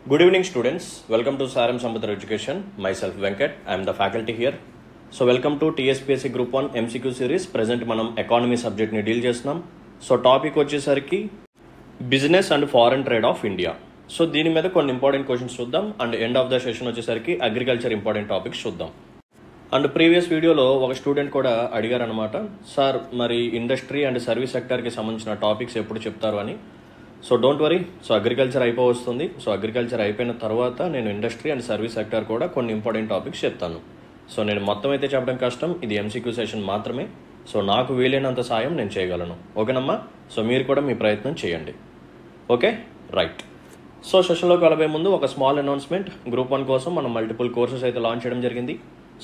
Good evening, students. Welcome to Saram Samudra Education. Myself Venkat. I am the faculty here. So welcome to TSPSC Group 1 MCQ series. Present మనం economy సబ్జెక్ట్ని deal చేస్తున్నాం. So topic వచ్చేసరికి business and foreign trade of India. So దీని మీద కొన్ని important questions చూద్దాం and end of the session వచ్చేసరికి agriculture important topics చూద్దాం. అండ్ ప్రీవియస్ వీడియోలో ఒక స్టూడెంట్ కూడా అడిగారు అనమాట, సార్ మరి ఇండస్ట్రీ అండ్ సర్వీస్ సెక్టర్కి సంబంధించిన టాపిక్స్ ఎప్పుడు చెప్తారు అని. So don't worry, so agriculture అయిపోవస్తుంది. సో అగ్రికల్చర్ అయిపోయిన తర్వాత నేను ఇండస్ట్రీ అండ్ సర్వీస్ సెక్టర్ కూడా కొన్ని ఇంపార్టెంట్ టాపిక్స్ చెప్తాను. సో నేను మొత్తం అయితే చెప్పడం కష్టం, ఇది ఎంసీక్యూ సెషన్ మాత్రమే. సో నాకు వీలైనంత సాయం నేను చేయగలను. ఓకేనమ్మా? సో మీరు కూడా మీ ప్రయత్నం చేయండి. Okay, right. సో సెషన్లోకి వెళ్ళబోయే ముందు ఒక స్మాల్ అనౌన్స్మెంట్. గ్రూప్ 1 కోసం మనం మల్టిపుల్ కోర్సెస్ అయితే లాంచ్ చేయడం జరిగింది.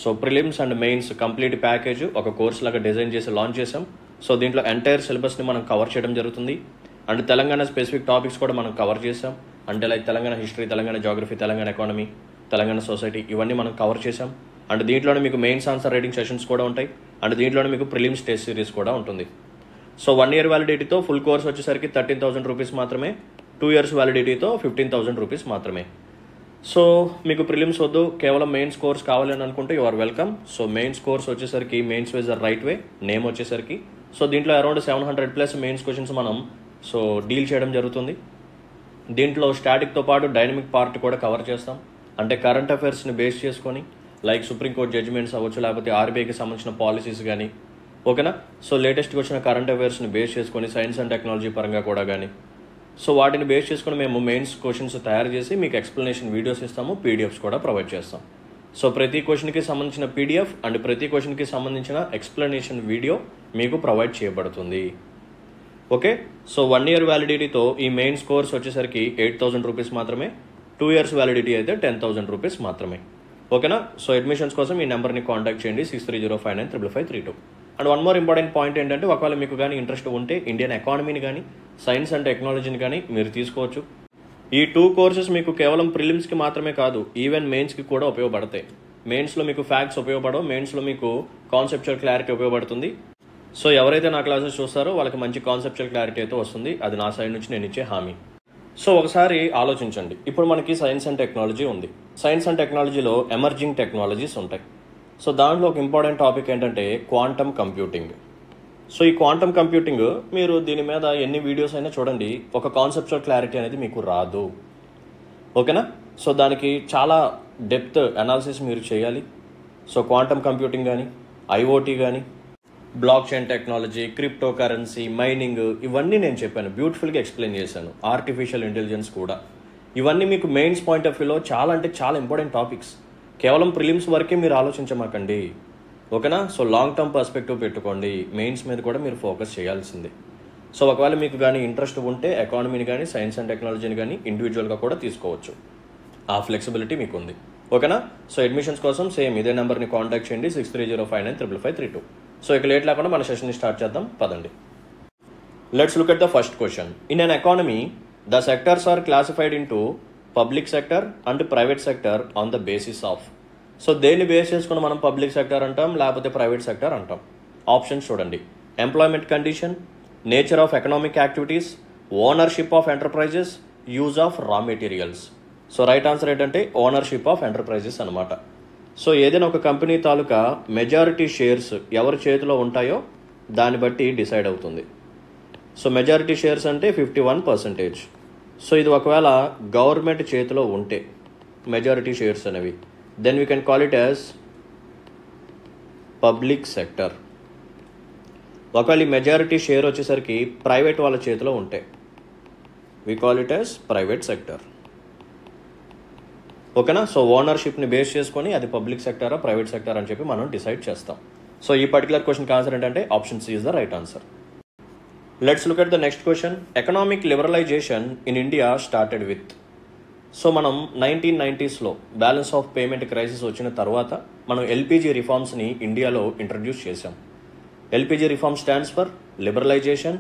So prelims and mains complete package ఒక కోర్స్ లాగా డిజైన్ చేసి లాంచ్ చేసాం. సో దీంట్లో ఎంటైర్ సిలబస్ని మనం కవర్ చేయడం జరుగుతుంది. అండ్ తెలంగాణ స్పెసిఫిక్ టాపిక్స్ కూడా మనం కవర్ చేసాం. అంటే like Telangana history, Telangana geography, Telangana economy, Telangana society, ఇవన్నీ మనం కవర్ చేసాం. అండ్ దీంట్లోనే మీకు మెయిన్స్ ఆన్సర్ రైటింగ్ సెషన్స్ కూడా ఉంటాయి. అండ్ దీంట్లోనే మీకు ప్రిలిమ్స్ టెస్ట్ సిరీస్ కూడా ఉంటుంది. సో 1 year వ్యాలిడిటీతో ఫుల్ కోర్స్ వచ్చేసరికి 13,000 రూపీస్ మాత్రమే. 2 years వ్యాలిడిటీతో 15,000 రూపీస్ మాత్రమే. సో మీకు ప్రిలిమ్స్ వద్దు, కేవలం మెయిన్స్ కోర్స్ కావాలని అనుకుంటే you are welcome. So mains course వచ్చేసరికి mains ways the right way name వచ్చేసరికి. సో దీంట్లో అరౌండ్ 700+ మెయిన్స్ క్వశ్చన్స్ మనం డీల్ చేయడం జరుగుతుంది. దీంట్లో స్టాటిక్తో పాటు డైనమిక్ పార్ట్ కూడా కవర్ చేస్తాం. అంటే కరెంట్ అఫైర్స్ని బేస్ చేసుకొని లైక్ సుప్రీంకోర్టు జడ్జిమెంట్స్ అవ్వచ్చు, లేకపోతే ఆర్బీఐకి సంబంధించిన పాలసీస్ కానీ, ఓకేనా. సో లేటెస్ట్గా వచ్చిన కరెంట్ అఫైర్స్ని బేస్ చేసుకొని సైన్స్ అండ్ టెక్నాలజీ పరంగా కూడా కానీ, సో వాటిని బేస్ చేసుకొని మేము మెయిన్స్ క్వశ్చన్స్ తయారు చేసి మీకు ఎక్స్ప్లెనేషన్ వీడియోస్ ఇస్తాము, పీడిఎఫ్స్ కూడా ప్రొవైడ్ చేస్తాం. సో ప్రతి క్వశ్చన్కి సంబంధించిన పీడిఎఫ్ అండ్ ప్రతి క్వశ్చన్కి సంబంధించిన ఎక్స్ప్లెనేషన్ వీడియో మీకు ప్రొవైడ్ చేయబడుతుంది. ఓకే. సో 1 year వ్యాలిడిటీతో ఈ మెయిన్స్ కోర్స్ వచ్చేసరికి 8,000 రూపీస్ మాత్రమే. 2 years వ్యాలిడిటీ అయితే 10,000 రూపీస్ మాత్రమే. ఓకేనా. సో అడ్మిషన్స్ కోసం ఈ నెంబర్ని కాంటాక్ట్ చేయండి, 6305955532. And one more important point ఏంటంటే, ఒకవేళ మీకు కానీ ఇంట్రెస్ట్ ఉంటే ఇండియన్ ఎకానమీని కానీ సైన్స్ అండ్ టెక్నాలజీని కానీ మీరు తీసుకోవచ్చు. ఈ 2 కోర్సెస్ మీకు కేవలం ప్రిలిమ్స్కి మాత్రమే కాదు, ఈవెన్ మెయిన్స్కి కూడా ఉపయోగపడతాయి. మెయిన్స్లో మీకు ఫ్యాక్ట్స్ ఉపయోగపడవు, మెయిన్స్లో మీకు కాన్సెప్చువల్ క్లారిటీ ఉపయోగపడుతుంది. సో ఎవరైతే నా క్లాసెస్ చూస్తారో వాళ్ళకి మంచి కాన్సెప్చువల్ క్లారిటీ అయితే వస్తుంది. అది నా సైడ్ నుంచి నేను ఇచ్చే హామీ. సో ఒకసారి ఆలోచించండి, ఇప్పుడు మనకి సైన్స్ అండ్ టెక్నాలజీ ఉంది. సైన్స్ అండ్ టెక్నాలజీలో ఎమర్జింగ్ టెక్నాలజీస్ ఉంటాయి. సో దాంట్లో ఒక ఇంపార్టెంట్ టాపిక్ ఏంటంటే క్వాంటమ్ కంప్యూటింగ్. సో ఈ క్వాంటమ్ కంప్యూటింగ్ మీరు దీని మీద ఎన్ని వీడియోస్ అయినా చూడండి, ఒక కాన్సెప్చువల్ క్లారిటీ అనేది మీకు రాదు. ఓకేనా. సో దానికి చాలా డెప్త్ అనాలిసిస్ మీరు చేయాలి. సో క్వాంటమ్ కంప్యూటింగ్ కానీ, ఐఓటీ కానీ, block chain technology, crypto currency, mining, ఇవన్నీ నేను చెప్పాను, బ్యూటిఫుల్గా ఎక్స్ప్లెయిన్ చేశాను. ఆర్టిఫిషియల్ ఇంటెలిజెన్స్ కూడా, ఇవన్నీ మీకు మెయిన్స్ పాయింట్ ఆఫ్ వ్యూలో చాలా అంటే చాలా ఇంపార్టెంట్ టాపిక్స్. కేవలం ప్రిలిమ్స్ వరకే మీరు ఆలోచించమాకండి. ఓకేనా. సో లాంగ్ టర్మ్ పర్స్పెక్టివ్ పెట్టుకోండి. మెయిన్స్ మీద కూడా మీరు ఫోకస్ చేయాల్సిందే. సో ఒకవేళ మీకు కానీ ఇంట్రెస్ట్ ఉంటే ఎకానమీని కానీ సైన్స్ అండ్ టెక్నాలజీని కానీ ఇండివిజువల్గా కూడా తీసుకోవచ్చు. ఆ ఫ్లెక్సిబిలిటీ మీకు ఉంది. ఓకేనా. సో అడ్మిషన్స్ కోసం సేమ్ ఇదే నెంబర్ని కాంటాక్ట్ చేయండి, 6305955532. సో ఇక లేట్ లేకుండా మన సెషన్ని స్టార్ట్ చేద్దాం, పదండి. Let's look at the first question. In an economy the sectors are classified into public sector and private sector on the basis of. So దేన్ని బేస్ చేసుకుని మనం పబ్లిక్ సెక్టర్ అంటాం, లేకపోతే ప్రైవేట్ సెక్టర్ అంటాం. ఆప్షన్స్ చూడండి. Employment condition, nature of economic activities, ownership of enterprises, use of raw materials. So right answer ఏంటంటే ownership of enterprises అనమాట. So ఏదైనా ఒక కంపెనీ తాలూకా మెజారిటీ షేర్స్ ఎవరి చేతిలో ఉంటాయో దాన్ని బట్టి డిసైడ్ అవుతుంది. సో మెజారిటీ షేర్స్ అంటే 51%. సో ఇది ఒకవేళ గవర్నమెంట్ చేతిలో ఉంటే మెజారిటీ షేర్స్ అనేవి, then we can call it as public sector. ఒకవేళ ఈ మెజారిటీ షేర్ వచ్చేసరికి ప్రైవేట్ వాళ్ళ చేతిలో ఉంటే we call it as private sector. ఓకేనా. సో ఓనర్షిప్ని బేస్ చేసుకొని అది పబ్లిక్ సెక్టారా ప్రైవేట్ సెక్టర్ అని చెప్పి మనం డిసైడ్ చేస్తాం. సో ఈ పర్టికులర్ క్వశ్చన్కి ఆన్సర్ ఏంటంటే option C is the right answer. Let's look at the next question. Economic liberalization in India started with. So మనం 1990sలో బ్యాలెన్స్ ఆఫ్ పేమెంట్ క్రైసిస్ వచ్చిన తర్వాత మనం ఎల్పిజి రిఫార్మ్స్ని ఇండియాలో ఇంట్రడ్యూస్ చేసాం. LPG reform stands for liberalization,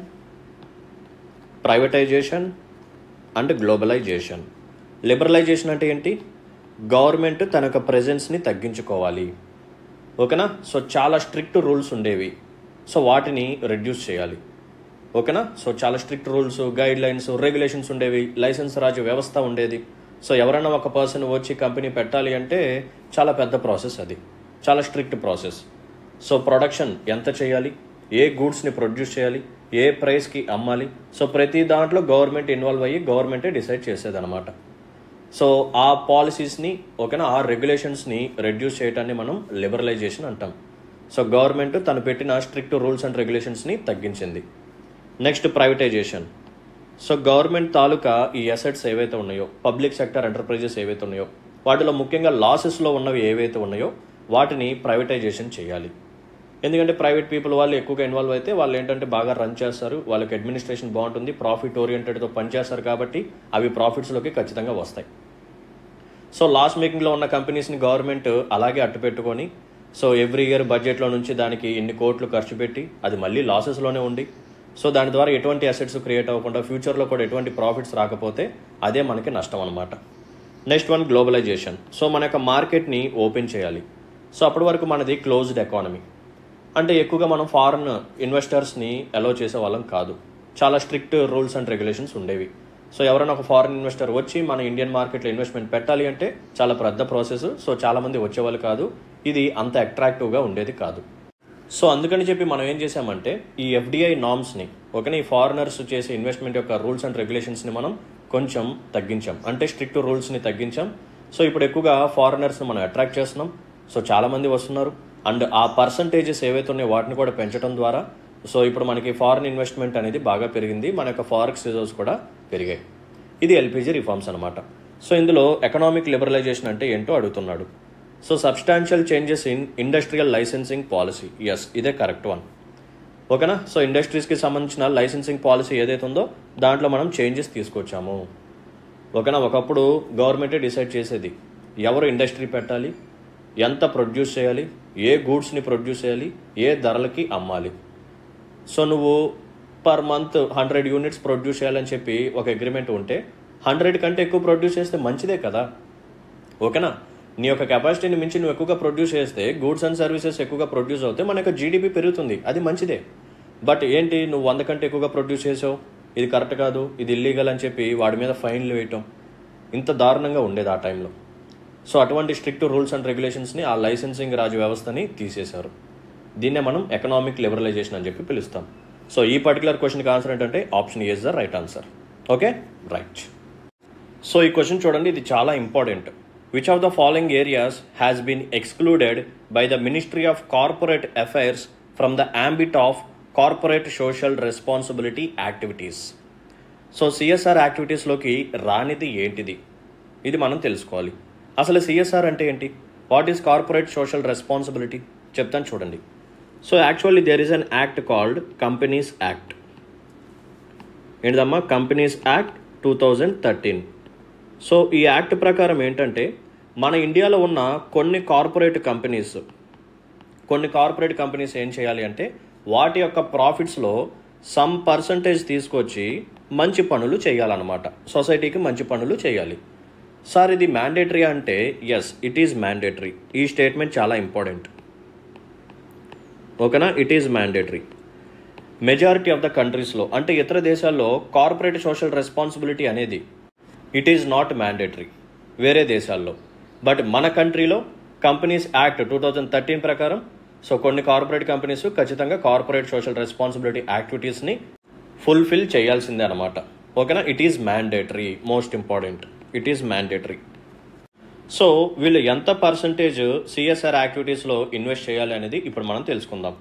privatization and globalization. Liberalization అంటే ఏంటి? గవర్నమెంట్ తన యొక్క ప్రెజెన్స్ని తగ్గించుకోవాలి. ఓకేనా. సో చాలా స్ట్రిక్ట్ రూల్స్ ఉండేవి, సో వాటిని రెడ్యూస్ చేయాలి. ఓకేనా. సో చాలా strict rules, guide lines, regulations ఉండేవి, లైసెన్స్ రాజ్ వ్యవస్థ ఉండేది. సో ఎవరైనా ఒక పర్సన్ వచ్చి కంపెనీ పెట్టాలి అంటే చాలా పెద్ద ప్రాసెస్, అది చాలా స్ట్రిక్ట్ ప్రాసెస్. సో ప్రొడక్షన్ ఎంత చేయాలి, ఏ గూడ్స్ని ప్రొడ్యూస్ చేయాలి, ఏ ప్రైస్కి అమ్మాలి, సో ప్రతి దాంట్లో గవర్నమెంట్ ఇన్వాల్వ్ అయ్యి గవర్నమెంటే డిసైడ్ చేసేదన్నమాట. సో ఆ పాలసీస్ని ఓకేనా, ఆ రెగ్యులేషన్స్ని రెడ్యూస్ చేయడాన్ని మనం లిబరలైజేషన్ అంటాం. సో గవర్నమెంట్ తను పెట్టిన స్ట్రిక్ట్ రూల్స్ అండ్ రెగ్యులేషన్స్ని తగ్గించింది. Next privatization. సో గవర్నమెంట్ తాలూకా ఈ అసెట్స్ ఏవైతే ఉన్నాయో, పబ్లిక్ సెక్టర్ ఎంటర్ప్రైజెస్ ఏవైతే ఉన్నాయో, వాటిలో ముఖ్యంగా లాసెస్లో ఉన్నవి ఏవైతే ఉన్నాయో వాటిని ప్రైవేటైజేషన్ చేయాలి. ఎందుకంటే ప్రైవేట్ పీపుల్ వాళ్ళు ఎక్కువగా ఇన్వాల్వ్ అయితే వాళ్ళు ఏంటంటే బాగా రన్ చేస్తారు, వాళ్ళకి అడ్మినిస్ట్రేషన్ బాగుంటుంది, ప్రాఫిట్ ఓరియంటెడ్తో పనిచేస్తారు కాబట్టి అవి ప్రాఫిట్స్లోకి ఖచ్చితంగా వస్తాయి. సో లాస్ మేకింగ్లో ఉన్న కంపెనీస్ని గవర్నమెంట్ అలాగే అట్టు పెట్టుకొని సో ఎవ్రీ ఇయర్ బడ్జెట్లో నుంచి దానికి ఇన్ని కోట్లు ఖర్చు పెట్టి అది మళ్ళీ లాసెస్లోనే ఉండి సో దాని ద్వారా ఎటువంటి అసెట్స్ క్రియేట్ అవ్వకుండా ఫ్యూచర్లో కూడా ఎటువంటి ప్రాఫిట్స్ రాకపోతే అదే మనకి నష్టం అనమాట. Next one globalisation. సో మన యొక్క మార్కెట్ని ఓపెన్ చేయాలి. సో అప్పటి వరకు మనది క్లోజ్డ్ ఎకానమీ, అంటే ఎక్కువగా మనం ఫారెన్ ఇన్వెస్టర్స్ని అలో చేసే వాళ్ళం కాదు, చాలా స్ట్రిక్ట్ రూల్స్ అండ్ రెగ్యులేషన్స్ ఉండేవి. సో ఎవరైనా ఒక ఫారెన్ ఇన్వెస్టర్ వచ్చి మన ఇండియన్ మార్కెట్లో ఇన్వెస్ట్మెంట్ పెట్టాలి అంటే చాలా పెద్ద ప్రాసెస్, సో చాలామంది వచ్చేవాళ్ళు కాదు, ఇది అంత అట్రాక్టివ్గా ఉండేది కాదు. సో అందుకని చెప్పి మనం ఏం చేసామంటే ఈ ఎఫ్డిఐ నామ్స్ని ఓకేనా, ఈ ఫారినర్స్ చేసే ఇన్వెస్ట్మెంట్ యొక్క రూల్స్ అండ్ రెగ్యులేషన్స్ని మనం కొంచెం తగ్గించాం, అంటే స్ట్రిక్ట్ రూల్స్ని తగ్గించాం. సో ఇప్పుడు ఎక్కువగా ఫారినర్స్ని మనం అట్రాక్ట్ చేస్తున్నాం, సో చాలామంది వస్తున్నారు. అండ్ ఆ పర్సంటేజెస్ ఏవైతే ఉన్నాయో వాటిని కూడా పెంచడం ద్వారా సో ఇప్పుడు మనకి ఫారిన్ ఇన్వెస్ట్మెంట్ అనేది బాగా పెరిగింది, మన యొక్క ఫారెక్స్ రిజర్వ్స్ కూడా పెరిగాయి. ఇది ఎల్పిజి రిఫార్మ్స్ అనమాట. సో ఇందులో ఎకనామిక్ లిబరలైజేషన్ అంటే ఏంటో అడుగుతున్నాడు. So substantial changes in industrial licensing policy, yes ఇదే కరెక్ట్ వన్ ఓకేనా. సో ఇండస్ట్రీస్కి సంబంధించిన లైసెన్సింగ్ పాలసీ ఏదైతే ఉందో దాంట్లో మనం చేంజెస్ తీసుకొచ్చాము ఓకేనా. ఒకప్పుడు గవర్నమెంటే డిసైడ్ చేసేది ఎవరు ఇండస్ట్రీ పెట్టాలి, ఎంత ప్రొడ్యూస్ చేయాలి, ఏ గూడ్స్ని ప్రొడ్యూస్ చేయాలి, ఏ ధరలకి అమ్మాలి. సో నువ్వు పర్ మంత్ 100 యూనిట్స్ ప్రొడ్యూస్ చేయాలని చెప్పి ఒక అగ్రిమెంట్ ఉంటే 100 కంటే ఎక్కువ ప్రొడ్యూస్ చేస్తే మంచిదే కదా ఓకేనా. నీ యొక్క కెపాసిటీని మించి నువ్వు ఎక్కువగా ప్రొడ్యూస్ చేస్తే గూడ్స్ అండ్ సర్వీసెస్ ఎక్కువగా ప్రొడ్యూస్ అవుతే మన యొక్క జీడిపి పెరుగుతుంది, అది మంచిదే. బట్ ఏంటి నువ్వు 100 కంటే ఎక్కువగా ప్రొడ్యూస్ చేసావు, ఇది కరెక్ట్ కాదు, ఇది ఇల్లీగల్ అని చెప్పి వాడి మీద ఫైన్లు వేయటం, ఇంత దారుణంగా ఉండేది ఆ టైంలో. సో అటువంటి స్ట్రిక్ట్ రూల్స్ అండ్ రెగ్యులేషన్స్ని ఆ లైసెన్సింగ్ రాజు వ్యవస్థని తీసేశారు. దీన్నే మనం ఎకనామిక్ లిబరలైజేషన్ అని చెప్పి పిలుస్తాం. సో ఈ పర్టికులర్ క్వశ్చన్కి ఆన్సర్ ఏంటంటే option A is the right answer. Okay right. So ఈ క్వశ్చన్ చూడండి, ఇది చాలా important. Which of the following areas has been excluded by the ministry of corporate affairs from the ambit of corporate social responsibility activities. So CSR యాక్టివిటీస్లోకి రానిది ఏంటిది, ఇది మనం తెలుసుకోవాలి. అసలు సిఎస్ఆర్ అంటే ఏంటి, what is corporate social responsibility చెప్తాను చూడండి. So actually there is an act called companies act. ఏంటిదమ్మా, companies act 2013. So ఈ యాక్ట్ ప్రకారం ఏంటంటే మన ఇండియాలో ఉన్న కొన్ని కార్పొరేట్ కంపెనీస్ ఏం చేయాలి అంటే వాటి యొక్క ప్రాఫిట్స్లో సమ్ పర్సంటేజ్ తీసుకొచ్చి మంచి పనులు చేయాలన్నమాట, సొసైటీకి మంచి పనులు చేయాలి. సార్ ఇది మ్యాండేటరీ అంటే ఎస్ ఇట్ ఈజ్ మ్యాండేటరీ. ఈ స్టేట్మెంట్ చాలా ఇంపార్టెంట్ ఓకేనా. It is mandatory. Majority of the కంట్రీస్లో అంటే ఇతర దేశాల్లో కార్పొరేట్ సోషల్ రెస్పాన్సిబిలిటీ అనేది ఇట్ ఈజ్ నాట్ మ్యాండేటరీ వేరే దేశాల్లో. బట్ మన కంట్రీలో కంపెనీస్ యాక్ట్ 2013 ప్రకారం సో కొన్ని కార్పొరేట్ కంపెనీస్ ఖచ్చితంగా కార్పొరేట్ సోషల్ రెస్పాన్సిబిలిటీ యాక్టివిటీస్ని ఫుల్ఫిల్ చేయాల్సిందే అనమాట ఓకేనా. It is mandatory, most important, it is mandatory. So వీళ్ళు ఎంత పర్సంటేజ్ సిఎస్ఆర్ యాక్టివిటీస్లో ఇన్వెస్ట్ చేయాలి అనేది ఇప్పుడు మనం తెలుసుకుందాం.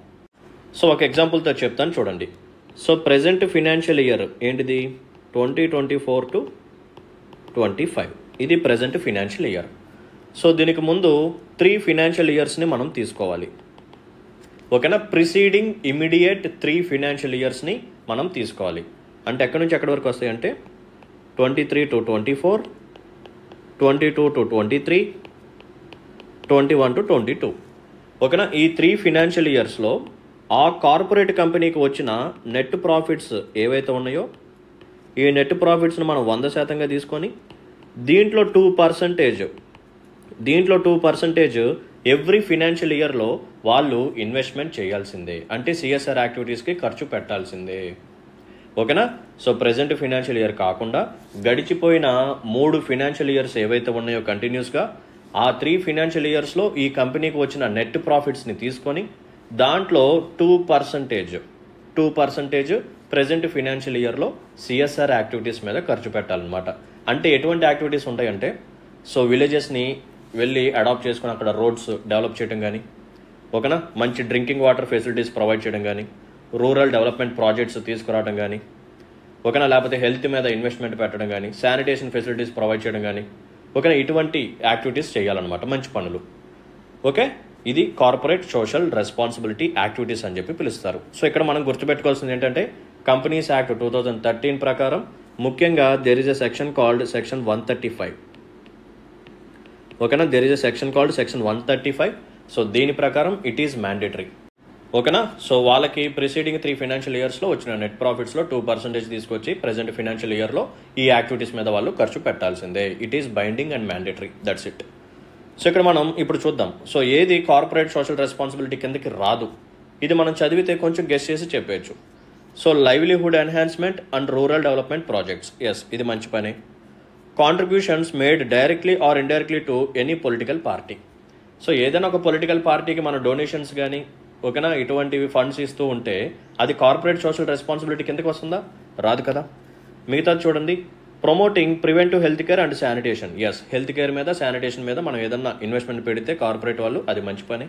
సో ఒక ఎగ్జాంపుల్తో చెప్తాను చూడండి. సో ప్రెజెంట్ ఫినాన్షియల్ ఇయర్ ఏంటిది 2024 to 25, ఇది ప్రెజెంట్ ఫినాన్షియల్ ఇయర్. సో దీనికి ముందు 3 ఫినాన్షియల్ ఇయర్స్ని మనం తీసుకోవాలి ఓకేనా. ప్రిసీడింగ్ ఇమీడియట్ 3 ఫినాన్షియల్ ఇయర్స్ని మనం తీసుకోవాలి. అంటే ఎక్కడి నుంచి ఎక్కడి వరకు వస్తాయి అంటే 23 to 24, 22 to 23, 21 to 22 ఓకేనా. ఈ 3 ఫినాన్షియల్ ఇయర్స్లో ఆ కార్పొరేట్ కంపెనీకి వచ్చిన నెట్ ప్రాఫిట్స్ ఏవైతే ఉన్నాయో ఈ నెట్ ప్రాఫిట్స్ని మనం 100%గా తీసుకొని దీంట్లో 2% ఎవ్రీ ఫినాన్షియల్ ఇయర్లో వాళ్ళు ఇన్వెస్ట్మెంట్ చేయాల్సిందే, అంటే సిఎస్ఆర్ యాక్టివిటీస్కి ఖర్చు పెట్టాల్సిందే. ఓకేనా. సో ప్రెజెంట్ ఫినాన్షియల్ ఇయర్ కాకుండా గడిచిపోయిన 3 ఫినాన్షియల్ ఇయర్స్ ఏవైతే ఉన్నాయో కంటిన్యూస్గా ఆ 3 ఫినాన్షియల్ ఇయర్స్లో ఈ కంపెనీకి వచ్చిన నెట్ ప్రాఫిట్స్ని తీసుకొని దాంట్లో 2% ప్రెజెంట్ ఫినాన్షియల్ ఇయర్లో సిఎస్ఆర్ యాక్టివిటీస్ మీద ఖర్చు పెట్టాలన్నమాట. అంటే ఎటువంటి యాక్టివిటీస్ ఉంటాయంటే, సో విలేజెస్ని వెళ్ళి అడాప్ట్ చేసుకుని అక్కడ రోడ్స్ డెవలప్ చేయడం కానీ, ఓకేనా, మంచి డ్రింకింగ్ వాటర్ ఫెసిలిటీస్ ప్రొవైడ్ చేయడం కానీ, రూరల్ డెవలప్మెంట్ ప్రాజెక్ట్స్ తీసుకురావడం కానీ, ఓకేనా, లేకపోతే హెల్త్ మీద ఇన్వెస్ట్మెంట్ పెట్టడం కానీ, శానిటేషన్ ఫెసిలిటీస్ ప్రొవైడ్ చేయడం కానీ, ఓకేనా, ఇటువంటి యాక్టివిటీస్ చేయాలన్నమాట, మంచి పనులు. ఓకే, ఇది కార్పొరేట్ సోషల్ రెస్పాన్సిబిలిటీ యాక్టివిటీస్ అని చెప్పి పిలుస్తారు. సో ఇక్కడ మనం గుర్తుపెట్టుకోవాల్సింది ఏంటంటే, కంపెనీస్ యాక్ట్ 2013 ప్రకారం ముఖ్యంగా there is a section called section 135. ఓకేనా, there is a section called section 135. So దీని ప్రకారం ఇట్ ఈస్ మ్యాండేటరీ. ఓకేనా. సో వాళ్ళకి ప్రిసీడింగ్ 3 ఫినాన్షియల్ ఇయర్స్లో వచ్చిన నెట్ ప్రాఫిట్స్లో 2% తీసుకొచ్చి ప్రెజెంట్ ఫినాన్షియల్ ఇయర్లో ఈ యాక్టివిటీస్ మీద వాళ్ళు ఖర్చు పెట్టాల్సిందే. It is binding and mandatory, that's it. So ఇక్కడ మనం ఇప్పుడు చూద్దాం. సో ఏది కార్పొరేట్ సోషల్ రెస్పాన్సిబిలిటీ కిందకి రాదు, ఇది మనం చదివితే కొంచెం గెస్ చేసి చెప్పేయచ్చు. So livelihood enhancement and rural development projects, yes ఇది మంచి పని. Contributions made directly or indirectly to any political party. So ఏదైనా ఒక పొలిటికల్ పార్టీకి మన డొనేషన్స్ కానీ, ఓకేనా, ఇటువంటివి ఫండ్స్ ఇస్తూ ఉంటే అది కార్పొరేట్ సోషల్ రెస్పాన్సిబిలిటీ కిందకి వస్తుందా? రాదు కదా. మిగతాది చూడండి, promoting preventive health care and sanitation, yes health care మీద శానిటేషన్ మీద మనం ఏదన్నా ఇన్వెస్ట్మెంట్ పెడితే కార్పొరేట్ వాళ్ళు, అది మంచి పని.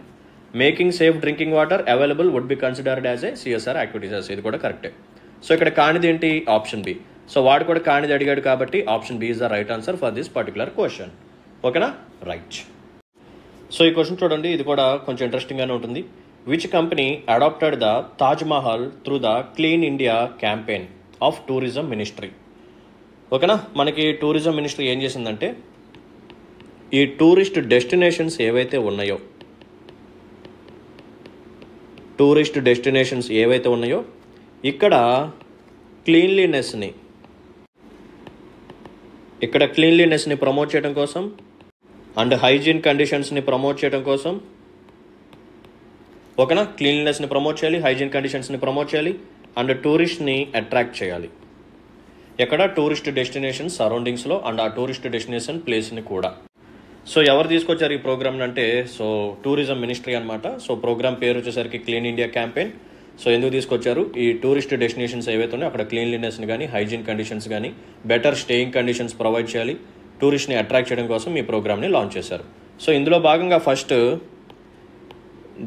Making safe drinking water available would be considered as a CSR activities, ఇది కూడా కరెక్టే. సో ఇక్కడ కానిది ఏంటి? Option B. సో వాడు కూడా కానిది అడిగాడు కాబట్టి option B is the right answer for this particular question. ఓకేనా, రైట్. సో ఈ క్వశ్చన్ చూడండి, ఇది కూడా కొంచెం ఇంట్రెస్టింగ్గానే ఉంటుంది. Which company adopted the Taj Mahal through the clean India campaign of tourism ministry? ఓకేనా, మనకి టూరిజం మినిస్ట్రీ ఏం చేసిందంటే, ఈ టూరిస్ట్ డెస్టినేషన్స్ ఏవైతే ఉన్నాయో ఇక్కడ క్లీన్లీనెస్ని ప్రమోట్ చేయడం కోసం అండ్ హైజీన్ కండిషన్స్ని ప్రమోట్ చేయడం కోసం, ఓకేనా, క్లీన్లీనెస్ని ప్రమోట్ చేయాలి, హైజీన్ కండిషన్స్ని ప్రమోట్ చేయాలి అండ్ టూరిస్ట్ని అట్రాక్ట్ చేయాలి. ఎక్కడ? టూరిస్ట్ డెస్టినేషన్ సరౌండింగ్స్లో అండ్ ఆ టూరిస్ట్ డెస్టినేషన్ ప్లేస్ని కూడా. సో ఎవరు తీసుకొచ్చారు ఈ ప్రోగ్రామ్ అంటే, సో టూరిజం మినిస్ట్రీ అనమాట. సో ప్రోగ్రామ్ పేరు వచ్చేసరికి క్లీన్ ఇండియా క్యాంపెయిన్. సో ఎందుకు తీసుకొచ్చారు? ఈ టూరిస్ట్ డెస్టినేషన్స్ ఏవైతే ఉన్నాయో అక్కడ క్లీన్లీనెస్ని కానీ, హైజీన్ కండిషన్స్ కానీ, బెటర్ స్టేయింగ్ కండిషన్స్ ప్రొవైడ్ చేయాలి, టూరిస్ట్ని అట్రాక్ట్ చేయడం కోసం ఈ ప్రోగ్రామ్ని లాంచ్ చేశారు. సో ఇందులో భాగంగా first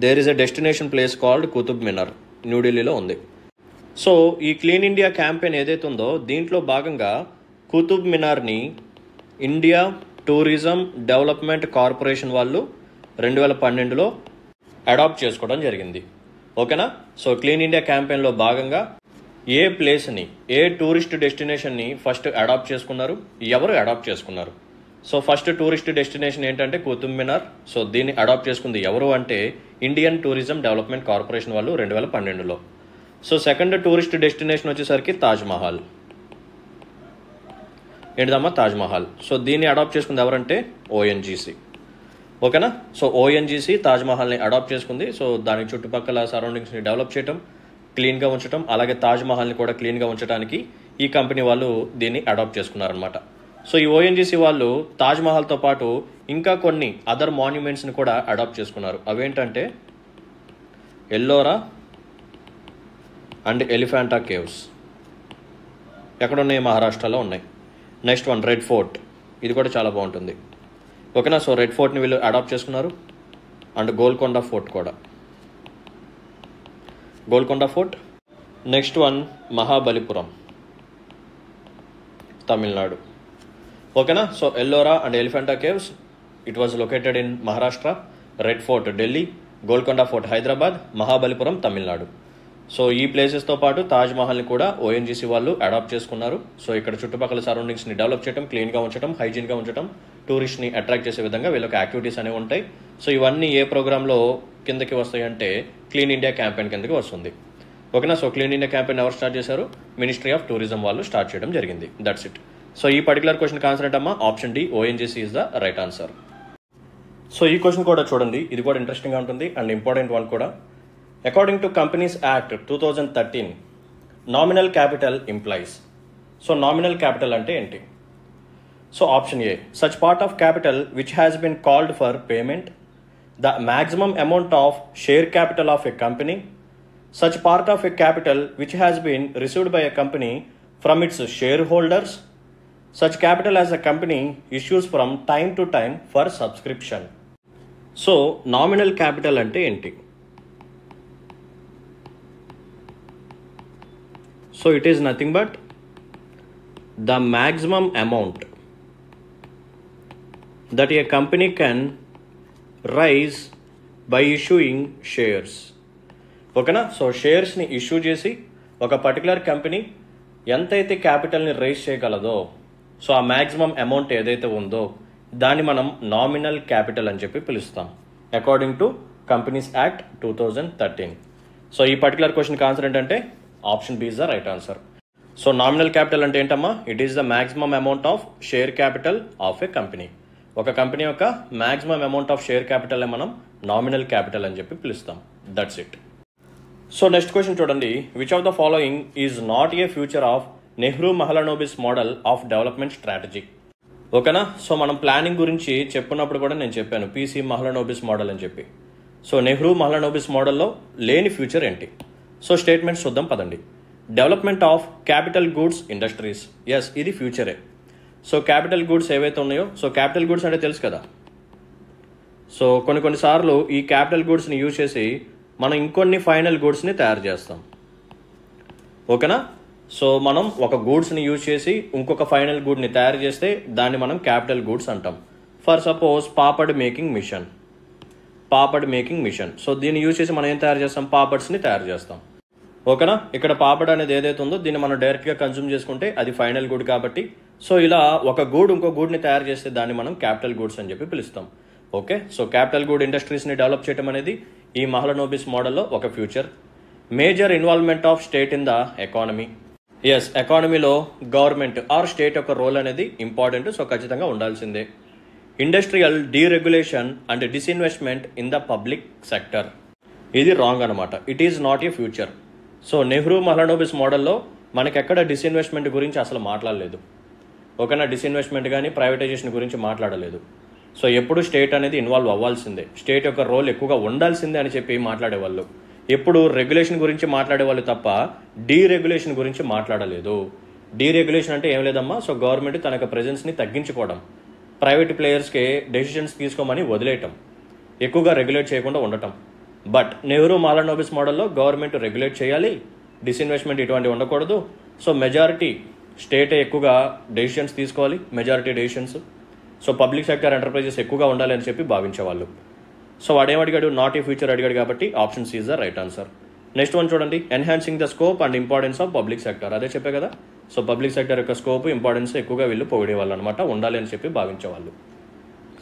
there is a destination place called Qutub Minar, న్యూఢిల్లీలో ఉంది. సో ఈ క్లీన్ ఇండియా క్యాంపెయిన్ ఏదైతే ఉందో దీంట్లో భాగంగా కుతుబ్ మినార్ని ఇండియా టూరిజం డెవలప్మెంట్ కార్పొరేషన్ వాళ్ళు 2012లో అడాప్ట్ చేసుకోవడం జరిగింది. ఓకేనా. సో క్లీన్ ఇండియా క్యాంపెయిన్లో భాగంగా ఏ ప్లేస్ని, ఏ టూరిస్ట్ డెస్టినేషన్ని ఫస్ట్ అడాప్ట్ చేసుకున్నారు, ఎవరు అడాప్ట్ చేసుకున్నారు? సో ఫస్ట్ టూరిస్ట్ డెస్టినేషన్ ఏంటంటే కుతుబ్ మినార్. సో దీన్ని అడాప్ట్ చేసుకుంది ఎవరు అంటే ఇండియన్ టూరిజం డెవలప్మెంట్ కార్పొరేషన్ వాళ్ళు 2012లో. సో సెకండ్ టూరిస్ట్ డెస్టినేషన్ వచ్చేసరికి తాజ్ మహల్. ఏంటిదమ్మా? తాజ్ మహల్. సో దీన్ని అడాప్ట్ చేసుకుంది ఎవరంటే ఓఎన్జీసీ. ఓకేనా. సో ఓఎన్జీసీ తాజ్ మహల్ని అడాప్ట్ చేసుకుంది. సో దాని చుట్టుపక్కల సరౌండింగ్స్ని డెవలప్ చేయటం, క్లీన్గా ఉంచడం, అలాగే తాజ్ మహల్ని కూడా క్లీన్గా ఉంచడానికి ఈ కంపెనీ వాళ్ళు దీన్ని అడాప్ట్ చేసుకున్నారనమాట. సో ఈ ఓఎన్జీసీ వాళ్ళు తాజ్ మహల్తో పాటు ఇంకా కొన్ని అదర్ మాన్యుమెంట్స్ని కూడా అడాప్ట్ చేసుకున్నారు. అవేంటంటే ఎల్లోరా అండ్ ఎలిఫెంటా కేవ్స్. ఎక్కడున్నాయి? మహారాష్ట్రలో ఉన్నాయి. నెక్స్ట్ వన్ రెడ్ ఫోర్ట్, ఇది కూడా చాలా బాగుంటుంది. ఓకేనా. సో రెడ్ ఫోర్ట్ని వీళ్ళు అడాప్ట్ చేసుకున్నారు. అండ్ గోల్కొండ ఫోర్ట్ కూడా, Golconda fort. Next one Mahabalipuram, Tamil Nadu. ఓకేనా. So Ellora and Elephanta caves, it was located in Maharashtra. Red fort Delhi, Golconda fort Hyderabad, Mahabalipuram Tamil Nadu. So ఈ ప్లేసెస్తో పాటు తాజ్ మహల్ని కూడా ఓఎన్జీసీ వాళ్ళు అడాప్ట్ చేసుకున్నారు. సో ఇక్కడ చుట్టుపక్కల సరౌండింగ్స్ని డెవలప్ చేయడం, క్లీన్గా ఉంచడం, హైజీన్గా ఉంచడం, టూరిస్ట్ని అట్రాక్ట్ చేసే విధంగా వీళ్ళకి యాక్టివిటీస్ అనేవి ఉంటాయి. సో ఇవన్నీ ఏ ప్రోగ్రాంలో కిందకి వస్తాయి అంటే క్లీన్ ఇండియా క్యాంపెయిన్ కిందకి వస్తుంది. ఓకేనా. సో క్లీన్ ఇండియా క్యాంపెయిన్ ఎవరు స్టార్ట్ చేశారు? మినిస్ట్రీ ఆఫ్ టూరిజం వాళ్ళు స్టార్ట్ చేయడం జరిగింది. That's it. సో ఈ పర్టికులర్ క్వశ్చన్కి ఆన్సర్ ఏంటమ్మా? Option D, ONGC is the right answer. So ఈ క్వశ్చన్ కూడా చూడండి, ఇది కూడా ఇంట్రెస్టింగ్గా ఉంటుంది అండ్ ఇంపార్టెంట్ వన్ కూడా. According to companies act 2013, nominal capital implies. So nominal capital అంటే ఏంటి? So option A, such part of capital which has been called for payment, the maximum amount of share capital of a company, such part of a capital which has been received by a company from its share holders, such capital as a company issues from time to time for subscription. So nominal capital అంటే ఏంటి? So it is nothing but the maximum amount that a company can raise by issuing shares. ఓకేనా? So షేర్స్ని issue చేసి ఒక particular company ఎంతైతే క్యాపిటల్ని raise చేయగలదో, so ఆ మ్యాక్సిమం అమౌంట్ ఏదైతే ఉందో దాన్ని మనం నామినల్ క్యాపిటల్ అని చెప్పి పిలుస్తాం according to companies act 2013. So ఈ పర్టికులర్ క్వశ్చన్కి ఆన్సర్ ఏంటంటే option B is the right answer. So nominal capital అంటే ఏంటమ్మా? It is the maximum amount of share capital of a company. ఒక కంపెనీ యొక్క maximum amount of share capital మనం nominal capital అని చెప్పి పిలుస్తాం. That's it. So next question చూడండి. Which of the following is not a feature of Nehru Mahalanobis model of development strategy? ఓకేనా? So మనం planning గురించి చెప్పుకున్నప్పుడు కూడా నేను చెప్పాను పీసీ మహలనోబిస్ మోడల్ అని చెప్పి. సో నెహ్రూ మహలనోబిస్ మోడల్లో లేని ఫ్యూచర్ ఏంటి? సో స్టేట్మెంట్స్ చూద్దాం పదండి. Development of capital goods industries. Yes, ఇది ఫ్యూచరే. సో క్యాపిటల్ గూడ్స్ ఏవైతే ఉన్నాయో, సో క్యాపిటల్ గూడ్స్ అంటే తెలుసు కదా. సో కొన్నిసార్లు ఈ క్యాపిటల్ గూడ్స్ని యూజ్ చేసి మనం ఇంకొన్ని ఫైనల్ గూడ్స్ని తయారు చేస్తాం. ఓకేనా? సో మనం ఒక గూడ్స్ని యూజ్ చేసి ఇంకొక ఫైనల్ గూడ్ని తయారు చేస్తే దాన్ని మనం క్యాపిటల్ గూడ్స్ అంటాం. For suppose papad making machine. So దీన్ని యూజ్ చేసి మనం ఏం తయారు చేస్తాం? పాపడ్స్ని తయారు చేస్తాం. ఓకేనా? ఇక్కడ పాపడ్ అనేది ఏదైతే ఉందో దీన్ని మనం డైరెక్ట్గా కన్జ్యూమ్ చేసుకుంటే అది ఫైనల్ గుడ్ కాబట్టి, సో ఇలా ఒక గూడ్ ఇంకో గూడ్ని తయారు చేస్తే దాన్ని మనం క్యాపిటల్ గూడ్స్ అని చెప్పి పిలుస్తాం. ఓకే, సో క్యాపిటల్ గూడ్ ఇండస్ట్రీస్ని డెవలప్ చేయడం అనేది ఈ మహలనోబిస్ మోడల్లో ఒక feature. Major involvement of state in the economy. Yes, ఎకానమీలో గవర్నమెంట్ ఆర్ స్టేట్ యొక్క రోల్ అనేది ఇంపార్టెంట్, సో ఖచ్చితంగా ఉండాల్సిందే. Industrial deregulation and disinvestment in the public sector. ఇది రాంగ్ అనమాట. It is not a feature. So Nehru Mahalanobis మోడల్లో మనకి ఎక్కడ డిస్ఇన్వెస్ట్మెంట్ గురించి అసలు మాట్లాడలేదు. ఓకేనా? డిస్ఇన్వెస్ట్మెంట్ కానీ ప్రైవేటైజేషన్ గురించి మాట్లాడలేదు. సో ఎప్పుడు స్టేట్ అనేది ఇన్వాల్వ్ అవ్వాల్సిందే, స్టేట్ యొక్క రోల్ ఎక్కువగా ఉండాల్సిందే అని చెప్పి మాట్లాడేవాళ్ళు. ఎప్పుడు రెగ్యులేషన్ గురించి మాట్లాడేవాళ్ళు తప్ప డీరెగ్యులేషన్ గురించి మాట్లాడలేదు. డీరెగ్యులేషన్ అంటే ఏం లేదమ్మా, సో గవర్నమెంట్ తన యొక్క ప్రెజెన్స్ని తగ్గించుకోవడం, ప్రైవేట్ ప్లేయర్స్కి డెసిషన్స్ తీసుకోమని వదిలేయటం, ఎక్కువగా రెగ్యులేట్ చేయకుండా ఉండటం. బట్ నెహ్రూ మహలనోబిస్ మోడల్లో గవర్నమెంట్ రెగ్యులేట్ చేయాలి, డిస్ఇన్వెస్ట్మెంట్ ఇటువంటి ఉండకూడదు. సో మెజారిటీ స్టేటే ఎక్కువగా డెసిషన్స్ తీసుకోవాలి, majority decisions. So public sector enterprises ఎక్కువగా ఉండాలి అని చెప్పి భావించేవాళ్ళు. సో వాడేం అడిగాడు? నాట్ ఏ ఫ్యూచర్ అడిగాడు కాబట్టి option C is the right answer. Next one చూడండి. Enhancing the scope and importance of public sector. అదే చెప్పే కదా. సో పబ్లిక్ సెక్టర్ యొక్క స్కోప్ ఇంపార్టెన్స్ ఎక్కువగా వీళ్ళు పొగిడేవాళ్ళు అనమాట, ఉండాలి అని చెప్పి భావించేవాళ్ళు.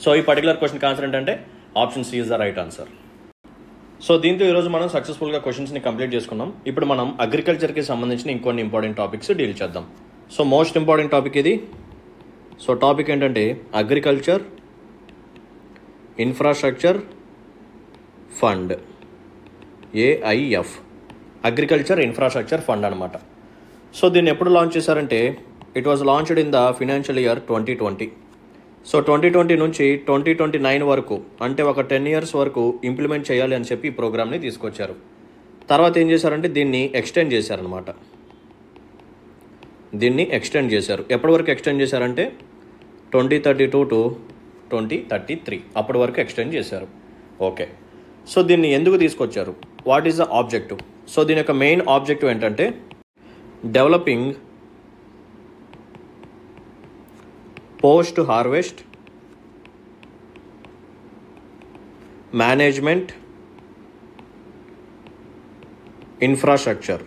సో ఈ పర్టికులర్ క్వశ్చన్కి ఆన్సర్ ఏంటంటే option C is the right answer. So దీంతో ఈరోజు మనం సక్సెస్ఫుల్గా క్వశ్చన్స్ని కంప్లీట్ చేసుకున్నాం. ఇప్పుడు మనం అగ్రికల్చర్కి సంబంధించిన ఇంకొన్ని ఇంపార్టెంట్ టాపిక్స్ డీల్ చేద్దాం. సో మోస్ట్ ఇంపార్టెంట్ టాపిక్ ఇది. సో టాపిక్ ఏంటంటే agriculture infrastructure fund, AIF, agriculture infrastructure fund అనమాట. సో దీన్ని ఎప్పుడు లాంచ్ చేశారంటే it was launched in the financial year 2020. So 2020 నుంచి 2029 వరకు, అంటే ఒక 10 years వరకు ఇంప్లిమెంట్ చేయాలి అని చెప్పి ఈ ప్రోగ్రామ్ని తీసుకొచ్చారు. తర్వాత ఏం చేశారంటే దీన్ని ఎక్స్టెండ్ చేశారనమాట. ఎప్పటి వరకు ఎక్స్టెండ్ చేశారంటే 2032 to 2033 అప్పటి వరకు ఎక్స్టెండ్ చేశారు. ఓకే, సో దీన్ని ఎందుకు తీసుకొచ్చారు? What is the objective? So దీని యొక్క మెయిన్ ఆబ్జెక్టివ్ ఏంటంటే developing post harvest management infrastructure.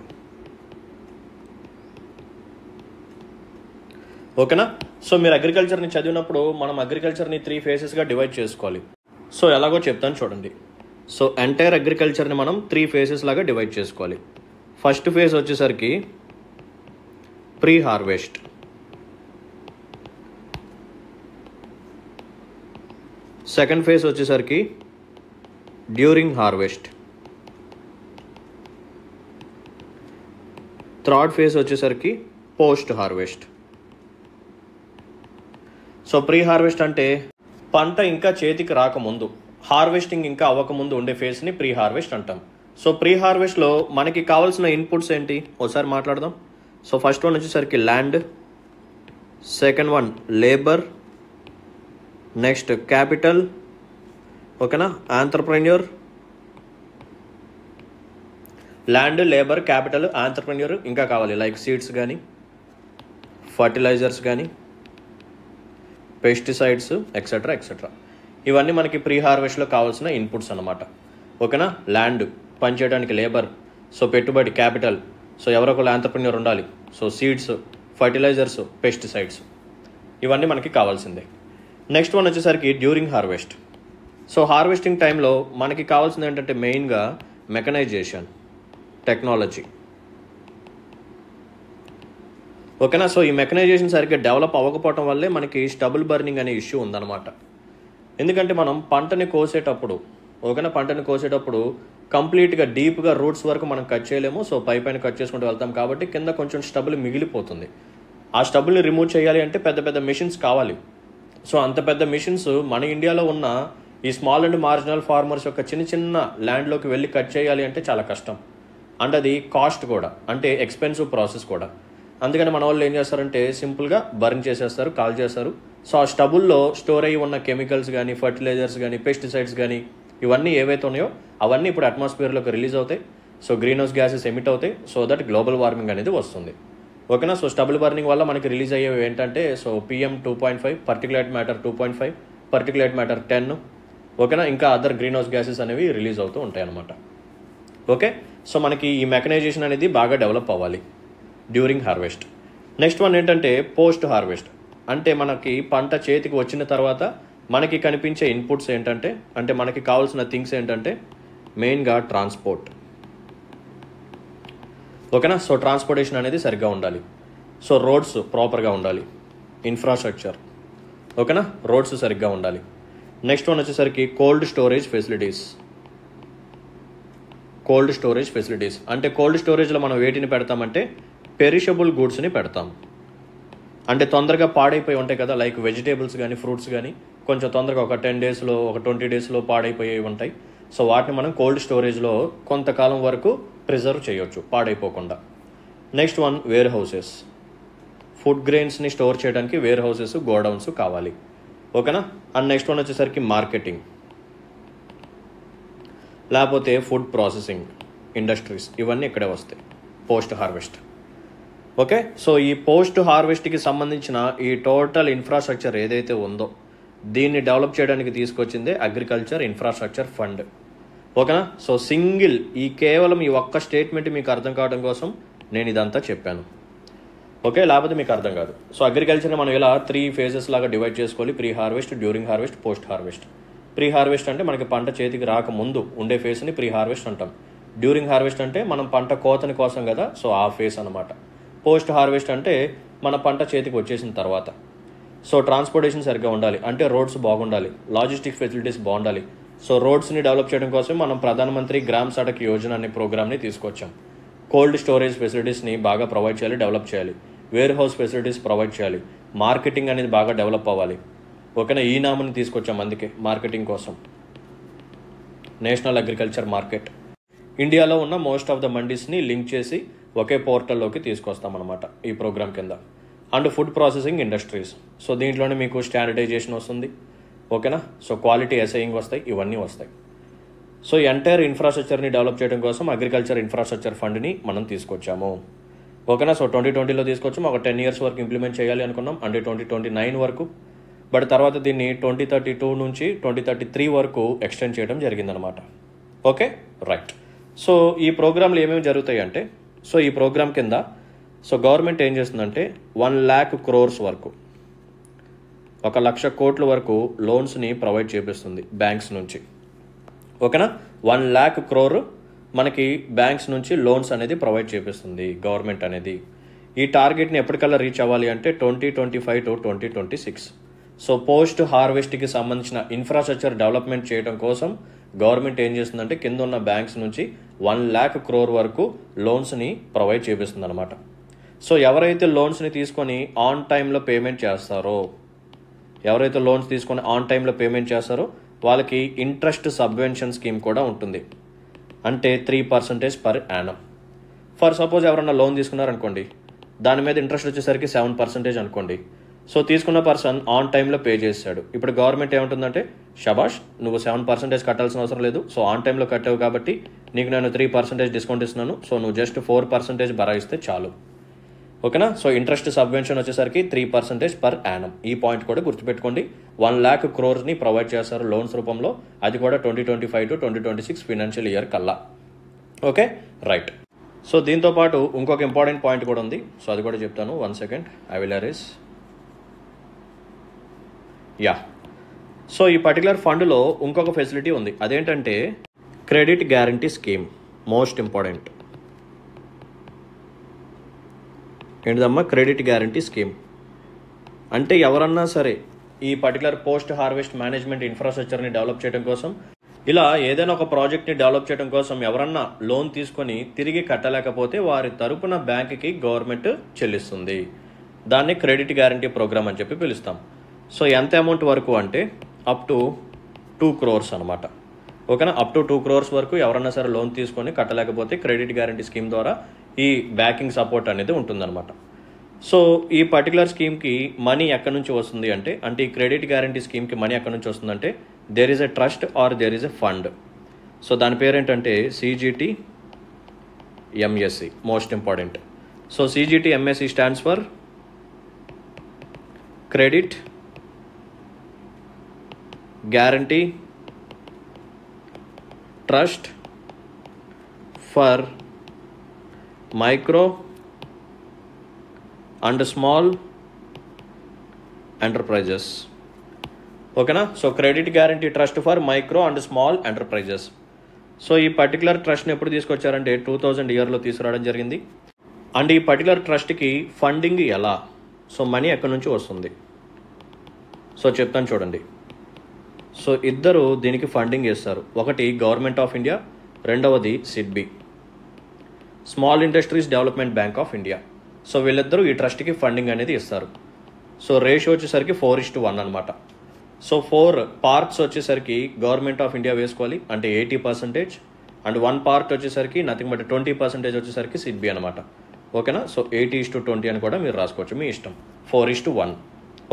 ఓకేనా? సో మీరు అగ్రికల్చర్ని చదివినప్పుడు మనం అగ్రికల్చర్ని 3 phases డివైడ్ చేసుకోవాలి. సో ఎలాగో చెప్తాను చూడండి. సో ఎంటైర్ అగ్రికల్చర్ని మనం 3 phases లాగా డివైడ్ చేసుకోవాలి. ఫస్ట్ ఫేజ్ వచ్చేసరికి ప్రీ హార్వెస్ట్, సెకండ్ ఫేజ్ వచ్చేసరికి డ్యూరింగ్ హార్వెస్ట్, థర్డ్ ఫేజ్ వచ్చేసరికి post harvest. So pre harvest అంటే పంట ఇంకా చేతికి రాకముందు, హార్వెస్టింగ్ ఇంకా అవ్వకముందు ఉండే ఫేజ్ని ప్రీ హార్వెస్ట్ అంటాం. సో ప్రీ హార్వెస్ట్లో మనకి కావాల్సిన ఇన్పుట్స్ ఏంటి ఒకసారి మాట్లాడదాం. సో ఫస్ట్ వన్ వచ్చేసరికి land, second one labour, next capital, ఓకేనా, entrepreneur. Land, labour, capital, entrepreneur, ఇంకా కావాలి లైక్ సీడ్స్ కానీ, ఫర్టిలైజర్స్ కానీ, పెస్టిసైడ్స్, ఎక్సెట్రా ఎక్సెట్రా. ఇవన్నీ మనకి ప్రీ హార్వెస్ట్లో కావాల్సిన ఇన్పుట్స్ అనమాట. ఓకేనా, ల్యాండ్ పనిచేయడానికి లేబర్, సో పెట్టుబడి క్యాపిటల్, సో ఎవరో ఒకళ్ళు ఆంటర్ప్రెన్యూర్ ఉండాలి, సో సీడ్స్, ఫర్టిలైజర్స్, పెస్టిసైడ్స్, ఇవన్నీ మనకి కావాల్సిందే. నెక్స్ట్ వన్ వచ్చేసరికి డ్యూరింగ్ హార్వెస్ట్. సో హార్వెస్టింగ్ టైంలో మనకి కావాల్సింది ఏంటంటే మెయిన్గా మెకనైజేషన్ టెక్నాలజీ. ఓకేనా, సో ఈ మెకనైజేషన్ సరిగ్గా డెవలప్ అవ్వకపోవటం వల్లే మనకి స్టబుల్ బర్నింగ్ అనే ఇష్యూ ఉందన్నమాట. ఎందుకంటే మనం పంటని కోసేటప్పుడు, ఓకేనా, పంటని కోసేటప్పుడు కంప్లీట్గా డీప్గా రూట్స్ వరకు మనం కట్ చేయలేము. సో పైన కట్ చేసుకుంటూ వెళ్తాం కాబట్టి కింద కొంచెం స్టబుల్ మిగిలిపోతుంది. ఆ స్టబుల్ని రిమూవ్ చేయాలి అంటే పెద్ద పెద్ద మిషన్స్ కావాలి. సో అంత పెద్ద మిషన్స్ మన ఇండియాలో ఉన్న ఈ స్మాల్ అండ్ మార్జినల్ ఫార్మర్స్ యొక్క చిన్న చిన్న ల్యాండ్లోకి వెళ్ళి కట్ చేయాలి అంటే చాలా కష్టం. అండ్ అది కాస్ట్ కూడా, అంటే ఎక్స్పెన్సివ్ ప్రాసెస్ కూడా. అందుకని మన వాళ్ళు ఏం చేస్తారంటే సింపుల్గా బర్న్ చేసేస్తారు, కాల్ చేస్తారు. సో ఆ స్టబుల్లో స్టోర్ అయ్యి ఉన్న కెమికల్స్ కానీ, ఫర్టిలైజర్స్ కానీ, పెస్టిసైడ్స్ కానీ, ఇవన్నీ ఏవైతే ఉన్నాయో అవన్నీ ఇప్పుడు అట్మాస్ఫియర్లోకి రిలీజ్ అవుతాయి. So green house gases emit అవుతాయి. సో దట్ గ్లోబల్ వార్మింగ్ అనేది వస్తుంది. ఓకేనా, సో స్టబుల్ బర్నింగ్ వల్ల మనకి రిలీజ్ అయ్యేవి ఏంటంటే so PM 2.5, particulate matter 2.5, particulate matter 10, ఓకేనా, ఇంకా అదర్ గ్రీన్ హౌస్ గ్యాసెస్ అనేవి రిలీజ్ అవుతూ ఉంటాయి అన్నమాట. ఓకే, సో మనకి ఈ మెకనైజేషన్ అనేది బాగా డెవలప్ అవ్వాలి డ్యూరింగ్ హార్వెస్ట్. నెక్స్ట్ వన్ ఏంటంటే పోస్ట్ హార్వెస్ట్. అంటే మనకి పంట చేతికి వచ్చిన తర్వాత మనకి కనిపించే ఇన్పుట్స్ ఏంటంటే, అంటే మనకి కావాల్సిన థింగ్స్ ఏంటంటే మెయిన్గా ట్రాన్స్పోర్ట్. ఓకేనా, సో ట్రాన్స్పోర్టేషన్ అనేది సరిగ్గా ఉండాలి. సో రోడ్స్ ప్రాపర్గా ఉండాలి, ఇన్ఫ్రాస్ట్రక్చర్, ఓకేనా, రోడ్స్ సరిగ్గా ఉండాలి. నెక్స్ట్ వన్ వచ్చేసరికి cold storage facilities. Cold storage facilities అంటే కోల్డ్ స్టోరేజ్లో మనం వేటిని పెడతామంటే పెరిషబుల్ గూడ్స్ని పెడతాం. అంటే తొందరగా పాడైపోయి ఉంటాయి కదా, లైక్ వెజిటేబుల్స్ కానీ, ఫ్రూట్స్ కానీ కొంచెం తొందరగా ఒక 10 డేస్లో, ఒక 20 డేస్లో పాడైపోయేవి ఉంటాయి. సో వాటిని మనం కోల్డ్ స్టోరేజ్లో కొంతకాలం వరకు ప్రిజర్వ్ చేయొచ్చు పాడైపోకుండా. Next one warehouses. Food గ్రెయిన్స్ని స్టోర్ చేయడానికి వేర్ హౌసెస్, గోడౌన్స్ కావాలి. ఓకేనా, అండ్ నెక్స్ట్ వన్ వచ్చేసరికి మార్కెటింగ్, లేకపోతే ఫుడ్ ప్రాసెసింగ్ ఇండస్ట్రీస్, ఇవన్నీ ఇక్కడే వస్తాయి పోస్ట్ హార్వెస్ట్. ఓకే, సో ఈ పోస్ట్ హార్వెస్ట్కి సంబంధించిన ఈ టోటల్ ఇన్ఫ్రాస్ట్రక్చర్ ఏదైతే ఉందో దీన్ని డెవలప్ చేయడానికి తీసుకొచ్చిందే అగ్రికల్చర్ ఇన్ఫ్రాస్ట్రక్చర్ ఫండ్. ఓకేనా, సో సింగిల్ కేవలం ఈ ఒక్క స్టేట్మెంట్ మీకు అర్థం కావడం కోసం నేను ఇదంతా చెప్పాను. ఓకే, లేకపోతే మీకు అర్థం కాదు. సో అగ్రికల్చర్ని మనం ఇలా 3 phases లాగా డివైడ్ చేసుకోవాలి: pre harvest, during harvest, post harvest. Pre harvest అంటే మనకి పంట చేతికి రాకముందు ఉండే ఫేస్ని ప్రీ హార్వెస్ట్ అంటాం. డ్యూరింగ్ హార్వెస్ట్ అంటే మనం పంట కోతని కోసం కదా, సో ఆ ఫేస్ అనమాట. పోస్ట్ హార్వెస్ట్ అంటే మన పంట చేతికి వచ్చేసిన తర్వాత. సో ట్రాన్స్పోర్టేషన్ సరిగ్గా ఉండాలి, అంటే రోడ్స్ బాగుండాలి, లాజిస్టిక్ ఫెసిలిటీస్ బాగుండాలి. సో రోడ్స్ని డెవలప్ చేయడం కోసం మనం ప్రధానమంత్రి గ్రామ్ సడక్ యోజన అనే ప్రోగ్రామ్ని తీసుకొచ్చాం. కోల్డ్ స్టోరేజ్ ఫెసిలిటీస్ని బాగా ప్రొవైడ్ చేయాలి, డెవలప్ చేయాలి. వేర్ హౌస్ ఫెసిలిటీస్ ప్రొవైడ్ చేయాలి. మార్కెటింగ్ అనేది బాగా డెవలప్ అవ్వాలి. ఓకేనా, ఈ నామని తీసుకొచ్చాం అందుకే మార్కెటింగ్ కోసం. నేషనల్ అగ్రికల్చర్ మార్కెట్ ఇండియాలో ఉన్న మోస్ట్ ఆఫ్ ద మండీస్ని లింక్ చేసి ఒకే పోర్టల్లోకి తీసుకొస్తామన్నమాట ఈ ప్రోగ్రామ్ కింద. And food processing industries, so దీంట్లోనే మీకు స్టాండర్డైజేషన్ వస్తుంది. ఓకేనా, సో క్వాలిటీ అసైయింగ్ వస్తాయి, ఇవన్నీ వస్తాయి. సో ఎంటైర్ ఇన్ఫ్రాస్ట్రక్చర్ని డెవలప్ చేయడం కోసం అగ్రికల్చర్ ఇన్ఫ్రాస్ట్రక్చర్ ఫండ్ని మనం తీసుకొచ్చాము. ఓకేనా, సో 2020లో తీసుకొచ్చాము. ఒక 10 years వరకు ఇంప్లిమెంట్ చేయాలి అనుకున్నాం, అంటే 2029 వరకు. బట్ తర్వాత దీన్ని 2032 నుంచి 2033 వరకు ఎక్స్టెండ్ చేయడం జరిగిందనమాట. Okay, right. సో ఈ ప్రోగ్రాంలు ఏమేమి జరుగుతాయి అంటే, సో ఈ ప్రోగ్రామ్ కింద సో గవర్నమెంట్ ఏం చేస్తుందంటే 1 lakh crores వరకు, 1,00,000 కోట్ల వరకు లోన్స్ని ప్రొవైడ్ చేపిస్తుంది బ్యాంక్స్ నుంచి. ఓకేనా, 1 lakh crore మనకి బ్యాంక్స్ నుంచి లోన్స్ అనేది ప్రొవైడ్ చేపిస్తుంది గవర్నమెంట్ అనేది. ఈ టార్గెట్ని ఎప్పటికల్లా రీచ్ అవ్వాలి అంటే 2025 to 2026. సో పోస్ట్ హార్వెస్ట్కి సంబంధించిన ఇన్ఫ్రాస్ట్రక్చర్ డెవలప్మెంట్ చేయడం కోసం గవర్నమెంట్ ఏం చేస్తుందంటే కింద ఉన్న బ్యాంక్స్ నుంచి 1,00,000 crore వరకు లోన్స్ని ప్రొవైడ్ చేపిస్తుంది అనమాట. సో ఎవరైతే లోన్స్ని తీసుకొని ఆన్ టైంలో పేమెంట్ చేస్తారో వాళ్ళకి ఇంట్రెస్ట్ సబ్వెన్షన్ స్కీమ్ కూడా ఉంటుంది. అంటే 3% పర్ యానం. ఫర్ సపోజ్ ఎవరన్నా లోన్ తీసుకున్నారనుకోండి, దాని మీద ఇంట్రెస్ట్ వచ్చేసరికి 7% అనుకోండి. సో తీసుకున్న పర్సన్ ఆన్ టైంలో పే చేశాడు. ఇప్పుడు గవర్నమెంట్ ఏమంటుందంటే, షబాష్, నువ్వు 7% కట్టాల్సిన అవసరం లేదు, సో ఆన్ టైంలో కట్టావు కాబట్టి నీకు నేను 3% డిస్కౌంట్ ఇస్తున్నాను, సో నువ్వు జస్ట్ 4% భరాయిస్తే చాలు. ఓకేనా? సో ఇంట్రెస్ట్ సబ్వెన్షన్ వచ్చేసరికి 3% పర్ యానం. ఈ పాయింట్ కూడా గుర్తుపెట్టుకోండి. 1,00,000 crores ప్రొవైడ్ చేస్తారు లోన్స్ రూపంలో, అది కూడా 2025 to 2026 ఫైనాన్షియల్ ఇయర్ కల్లా. Okay, right. సో దీంతో పాటు ఇంకొక ఇంపార్టెంట్ పాయింట్ కూడా ఉంది, సో అది కూడా చెప్తాను. 1 second, I will address. So ఈ పర్టికులర్ ఫండ్లో ఇంకొక ఫెసిలిటీ ఉంది, అదేంటంటే credit guarantee scheme. Most important ఏంటిదమ్మా? క్రెడిట్ గ్యారంటీ స్కీమ్ అంటే ఎవరన్నా సరే ఈ పర్టికులర్ పోస్ట్ హార్వెస్ట్ మేనేజ్మెంట్ ఇన్ఫ్రాస్ట్రక్చర్ని డెవలప్ చేయడం కోసం, ఇలా ఏదైనా ఒక ప్రాజెక్ట్ని డెవలప్ చేయడం కోసం ఎవరన్నా లోన్ తీసుకొని తిరిగి కట్టలేకపోతే వారి తరపున బ్యాంక్కి గవర్నమెంట్ చెల్లిస్తుంది. దాన్ని క్రెడిట్ గ్యారంటీ ప్రోగ్రామ్ అని చెప్పి పిలుస్తాం. సో ఎంత అమౌంట్ వరకు అంటే అప్ టు 2 crores అనమాట. ఓకేనా? అప్ టు 2 crores వరకు ఎవరన్నా సరే లోన్ తీసుకొని కట్టలేకపోతే క్రెడిట్ గ్యారంటీ స్కీమ్ ద్వారా ఈ బ్యాకింగ్ సపోర్ట్ అనేది ఉంటుందన్నమాట. సో ఈ పర్టికులర్ స్కీమ్కి మనీ ఎక్కడి నుంచి వస్తుంది అంటే ఈ క్రెడిట్ గ్యారంటీ స్కీమ్కి మనీ ఎక్కడి నుంచి వస్తుందంటే there is a trust or there is a fund. So దాని పేరేంటంటే CGT MSE. Most important. So CGT MSE stands for credit guarantee trust for micro and small enterprises. ఓకేనా? So credit guarantee trust for micro and small enterprises. So ఈ particular ట్రస్ట్ని ఎప్పుడు తీసుకొచ్చారంటే 2000 ఇయర్లో తీసుకురావడం జరిగింది. అండ్ ఈ పర్టికులర్ ట్రస్ట్కి ఫండింగ్ ఎలా, సో మనీ ఎక్కడి నుంచి వస్తుంది, సో చెప్తాను చూడండి. సో ఇద్దరు దీనికి ఫండింగ్ చేస్తారు. ఒకటి గవర్నమెంట్ ఆఫ్ ఇండియా, రెండవది SIDBI, small industries development bank of India. So వీళ్ళిద్దరూ ఈ ట్రస్ట్కి ఫండింగ్ అనేది ఇస్తారు. సో రేషియో వచ్చేసరికి 4:1 అనమాట. సో 4 parts వచ్చేసరికి గవర్నమెంట్ ఆఫ్ ఇండియా వేసుకోవాలి, అంటే 80%, అండ్ 1 part వచ్చేసరికి నథింగ్ బట్ 20% వచ్చేసరికి SIDBI అనమాట. ఓకేనా? సో 80:20 అని కూడా మీరు రాసుకోవచ్చు, మీ ఇష్టం. 4:1.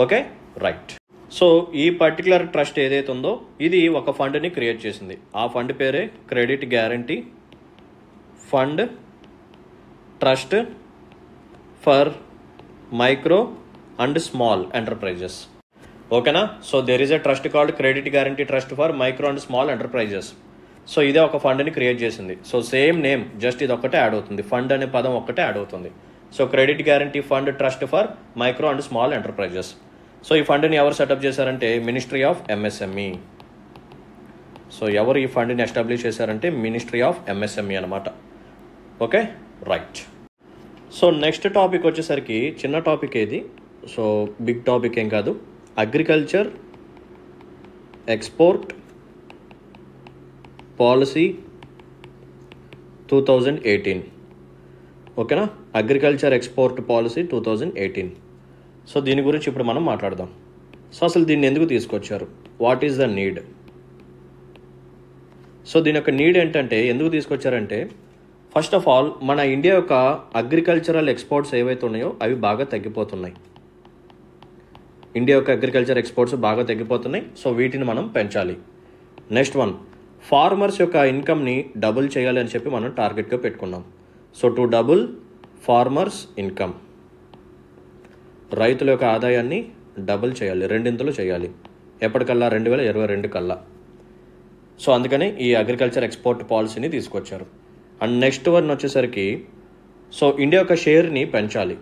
Okay, right. సో ఈ పర్టికులర్ ట్రస్ట్ ఏదైతే ఉందో ఇది ఒక ఫండ్ని క్రియేట్ చేసింది. ఆ ఫండ్ పేరే credit guarantee fund trust for micro and small enterprises. ఓకేనా? So there is a trust called credit guarantee trust for micro and small enterprises. So ఇదే ఒక ఫండ్ని క్రియేట్ చేసింది. సో సేమ్ నేమ్, జస్ట్ ఇది ఒక్కటే యాడ్ అవుతుంది, fund అనే పదం ఒక్కటే యాడ్ అవుతుంది. So credit guarantee fund trust for micro and small enterprises. So ఈ ఫండ్ని ఎవరు సెటప్ చేశారంటే మినిస్ట్రీ ఆఫ్ MSME. సో ఎవరు ఈ ఫండ్ని ఎస్టాబ్లిష్ చేశారంటే మినిస్ట్రీ ఆఫ్ MSME అనమాట. Okay, right. So next topic వచ్చేసరికి చిన్న టాపిక్ ఏది, సో బిగ్ టాపిక్ ఏం కాదు, అగ్రికల్చర్ ఎక్స్పోర్ట్ పాలసీ 2018. ఓకేనా? Agriculture export policy 2018. సో దీని గురించి ఇప్పుడు మనం మాట్లాడదాం. సో అసలు దీన్ని ఎందుకు తీసుకొచ్చారు, what is the need? So దీని యొక్క నీడ్ ఏంటంటే, ఎందుకు తీసుకొచ్చారంటే, ఫస్ట్ ఆఫ్ ఆల్ మన ఇండియా యొక్క అగ్రికల్చరల్ ఎక్స్పోర్ట్స్ ఏవైతే ఉన్నాయో అవి బాగా తగ్గిపోతున్నాయి. ఇండియా యొక్క అగ్రికల్చర్ ఎక్స్పోర్ట్స్ బాగా తగ్గిపోతున్నాయి. సో వీటిని మనం పెంచాలి. నెక్స్ట్ వన్, ఫార్మర్స్ యొక్క ఇన్కమ్ని డబుల్ చేయాలి అని చెప్పి మనం టార్గెట్గా పెట్టుకున్నాం. So to double farmers income, రైతుల యొక్క ఆదాయాన్ని డబుల్ చేయాలి, రెండింతలు చేయాలి. ఎప్పటికల్లా 2022 కల్లా. సో అందుకని ఈ అగ్రికల్చర్ ఎక్స్పోర్ట్ పాలసీని తీసుకొచ్చారు. అండ్ నెక్స్ట్ వన్ వచ్చేసరికి, సో ఇండియా యొక్క షేర్ని పెంచాలి.